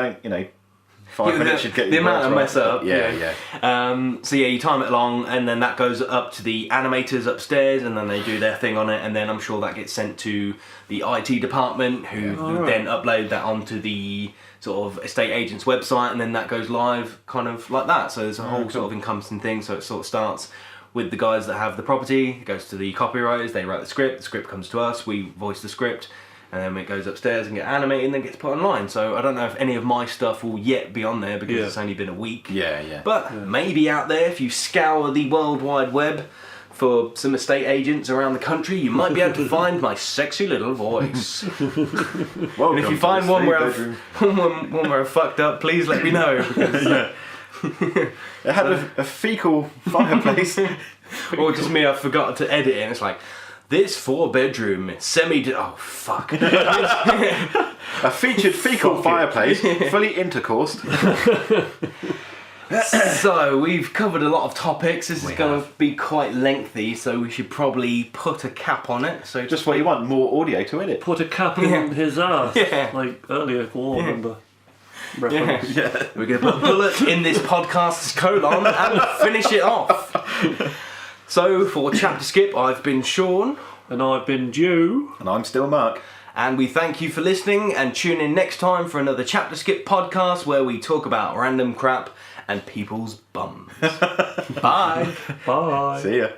5 minutes should get you the amount of mess up. So you time it along, and then that goes up to the animators upstairs, and then they do their thing on it, and then I'm sure that gets sent to the IT department, who then upload that onto the sort of estate agent's website, and then that goes live, kind of like that. So there's a whole sort of encompassing thing. So it sort of starts with the guys that have the property, it goes to the copywriters, they write the script comes to us, we voice the script. And then it goes upstairs and gets animated and then gets put online. So I don't know if any of my stuff will yet be on there because it's only been a week. But maybe out there, if you scour the World Wide Web for some estate agents around the country, you might be able to find my sexy little voice. And if you find one where I've fucked up, please let me know. Because, it had a fecal fireplace. Or just me, I forgot to edit it, and it's like, this 4-bedroom oh fuck. A featured fecal fireplace, fully intercoursed. So we've covered a lot of topics. This is going to be quite lengthy, so we should probably put a cap on it. So just what you want, more audio to edit. Put a cap in his ass, like earlier. Remember? We're going to put a bullet in this podcast's colon and finish it off. So, for ChapterSkip, I've been Shaun. And I've been Dew. And I'm still Mark. And we thank you for listening, and tune in next time for another ChapterSkip podcast where we talk about random crap and people's bums. Bye. Bye. See ya.